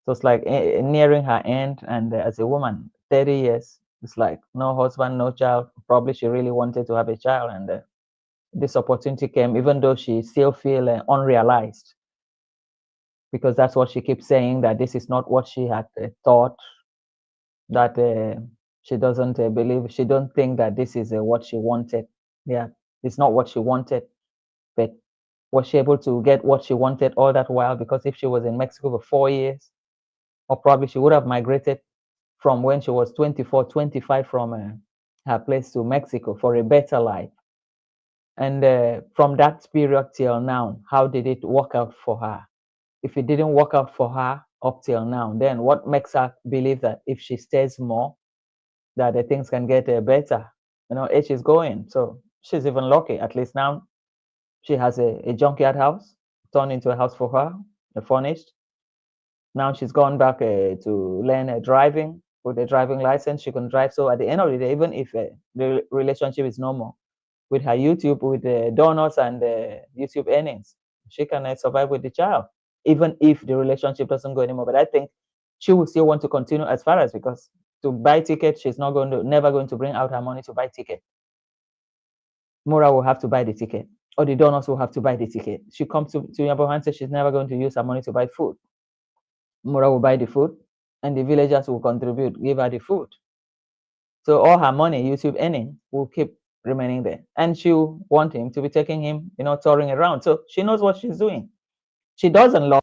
So it's like nearing her end, and as a woman, 30 years, it's like no husband, no child. Probably she really wanted to have a child, and this opportunity came, even though she still feel unrealized, because that's what she keeps saying, that this is not what she had thought, that she doesn't believe, she don't think that this is what she wanted. Yeah, it's not what she wanted, but Was she able to get what she wanted all that while? Because if she was in Mexico for 4 years, or probably she would have migrated from when she was 24, 25 from her place to Mexico for a better life. And from that period till now, how did it work out for her? If it didn't work out for her up till now, then what makes her believe that if she stays more, that the things can get better? Age is going, so she's even lucky. At least now she has a junkyard house turned into a house for her, furnished. Now she's gone back to learn driving. With a driving license, she can drive. So at the end of the day, even if the relationship is normal with her YouTube, with the donuts and the YouTube earnings, she can survive with the child, even if the relationship doesn't go anymore. But I think she will still want to continue as far as, because to buy tickets, she's never going to bring out her money to buy ticket. Mura will have to buy the ticket, or the donors will have to buy the ticket. She comes to Yabo and says she's never going to use her money to buy food. Mura will buy the food, and the villagers will contribute, give her the food. So all her money, YouTube earning, will keep remaining there. And she'll want him to be taking him, touring around. So she knows what she's doing. She doesn't love.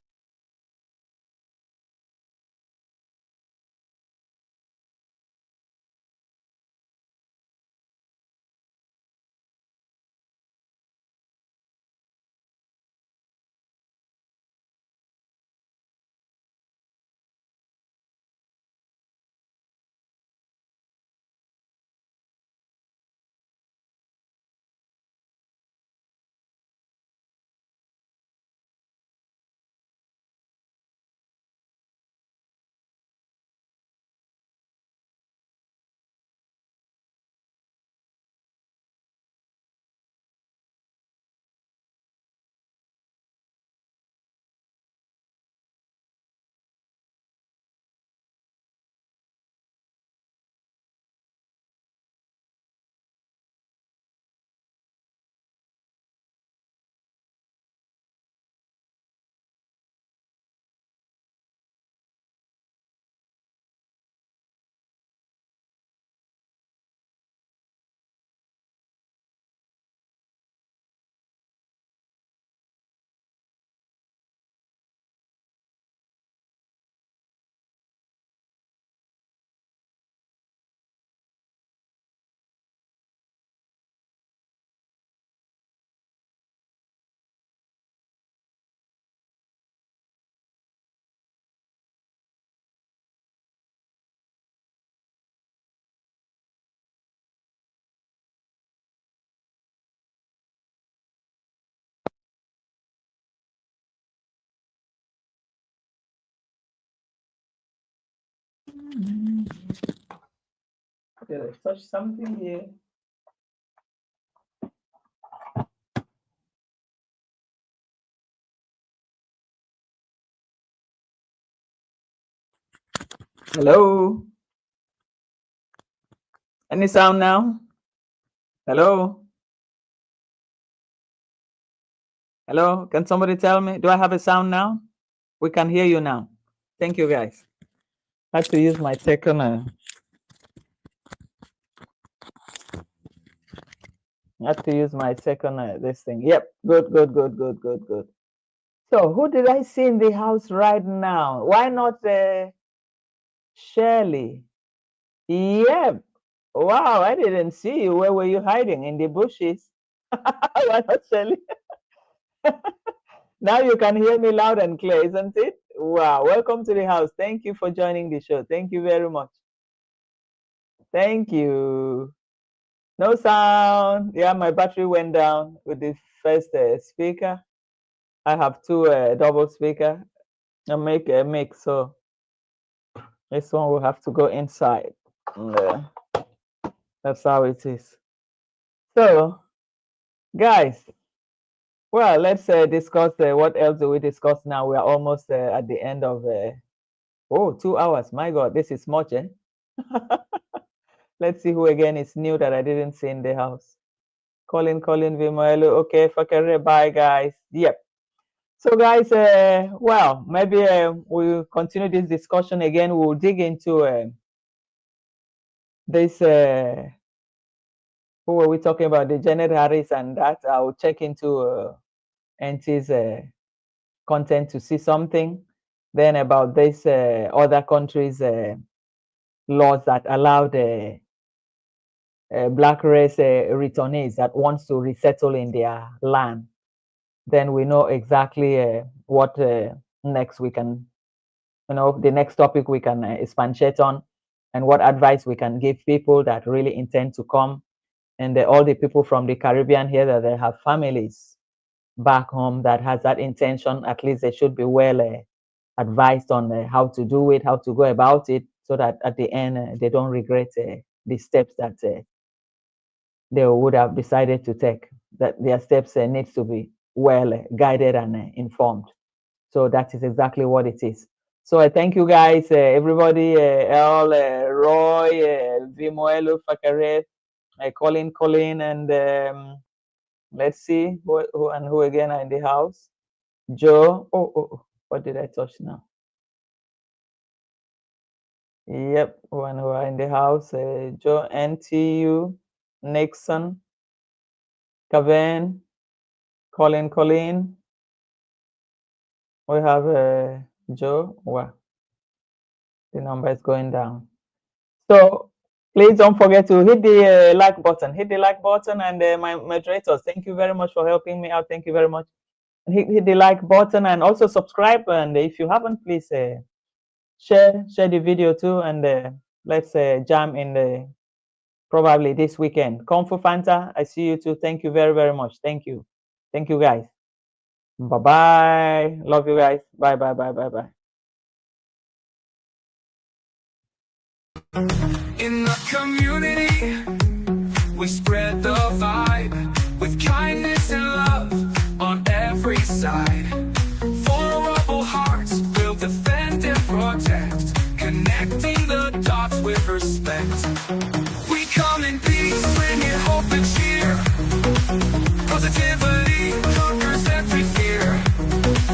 Did I touch something here? Hello? Any sound now? Hello? Hello? Can somebody tell me? Do I have a sound now? We can hear you now. Thank you, guys. I have to use my second. I have to use my second this thing. Yep. Good, good, good, good, good, good. So who did I see in the house right now? Why not Shirley? Yep. Wow, I didn't see you. Where were you hiding? In the bushes? Why not Shirley? Now you can hear me loud and clear, isn't it? Wow. Welcome to the house. Thank you for joining the show. Thank you very much. Thank you. No sound. Yeah, my battery went down with the first speaker. I have two double speaker. I make a mix, so this one will have to go inside. That's how it is. So, guys, well, let's discuss what else do we discuss now. We are almost at the end of 2 hours. My God, this is much, eh? Let's see who again is new that I didn't see in the house. Colin, Vimoelo. Okay, Fakere, bye, guys. Yep. So, guys, well, maybe we'll continue this discussion again. We'll dig into this. Who were we talking about? The Janet Harris and that. I'll check into Auntie's content to see something. Then about this other countries' laws that allow the black race returnees that wants to resettle in their land. Then we know exactly what next we can, the next topic we can expatiate on, and what advice we can give people that really intend to come, and all the people from the Caribbean here that they have families back home that has that intention. At least they should be well advised on how to do it, how to go about it, so that at the end they don't regret the steps that they would have decided to take. That their steps needs to be well guided and informed. So that is exactly what it is. So I thank you guys, everybody, El, Roy, Vimoelo, Fakare, Colin, and let's see who again are in the house. Joe. Oh, what did I touch now? Yep, one who are in the house. Joe, NTU, Nixon, Kevin, Colin. We have Joe. Wow, the number is going down. So please don't forget to hit the like button. Hit the like button, and my moderators, thank you very much for helping me out. Thank you very much. Hit the like button and also subscribe. And if you haven't, please share the video too. And let's jam in the probably this weekend. Kung Fu Fanta, I see you too. Thank you very, very much. Thank you guys. Bye. Love you guys. Bye. In the community, we spread the vibe with kindness and love on every side. Vulnerable hearts will defend and protect, connecting the dots with respect. We come in peace, bringing hope and cheer. Positivity conquers every fear.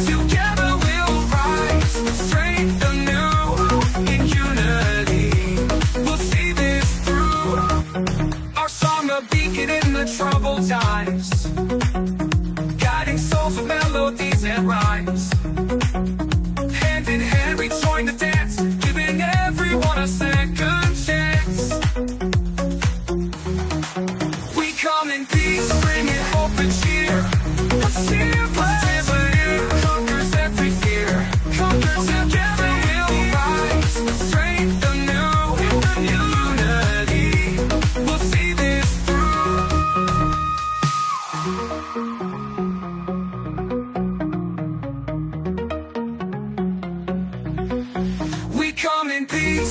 Together we'll rise, strength anew in unity. We'll see this through. Our song a beacon in the troubled times, guiding souls with melodies and rhymes. Hand in hand we join the dance, giving everyone a second chance. We come in peace, bringing hope and cheer. Positivity conquers every fear. Together we'll rise, strength anew in unity. We'll see this through. We come in peace.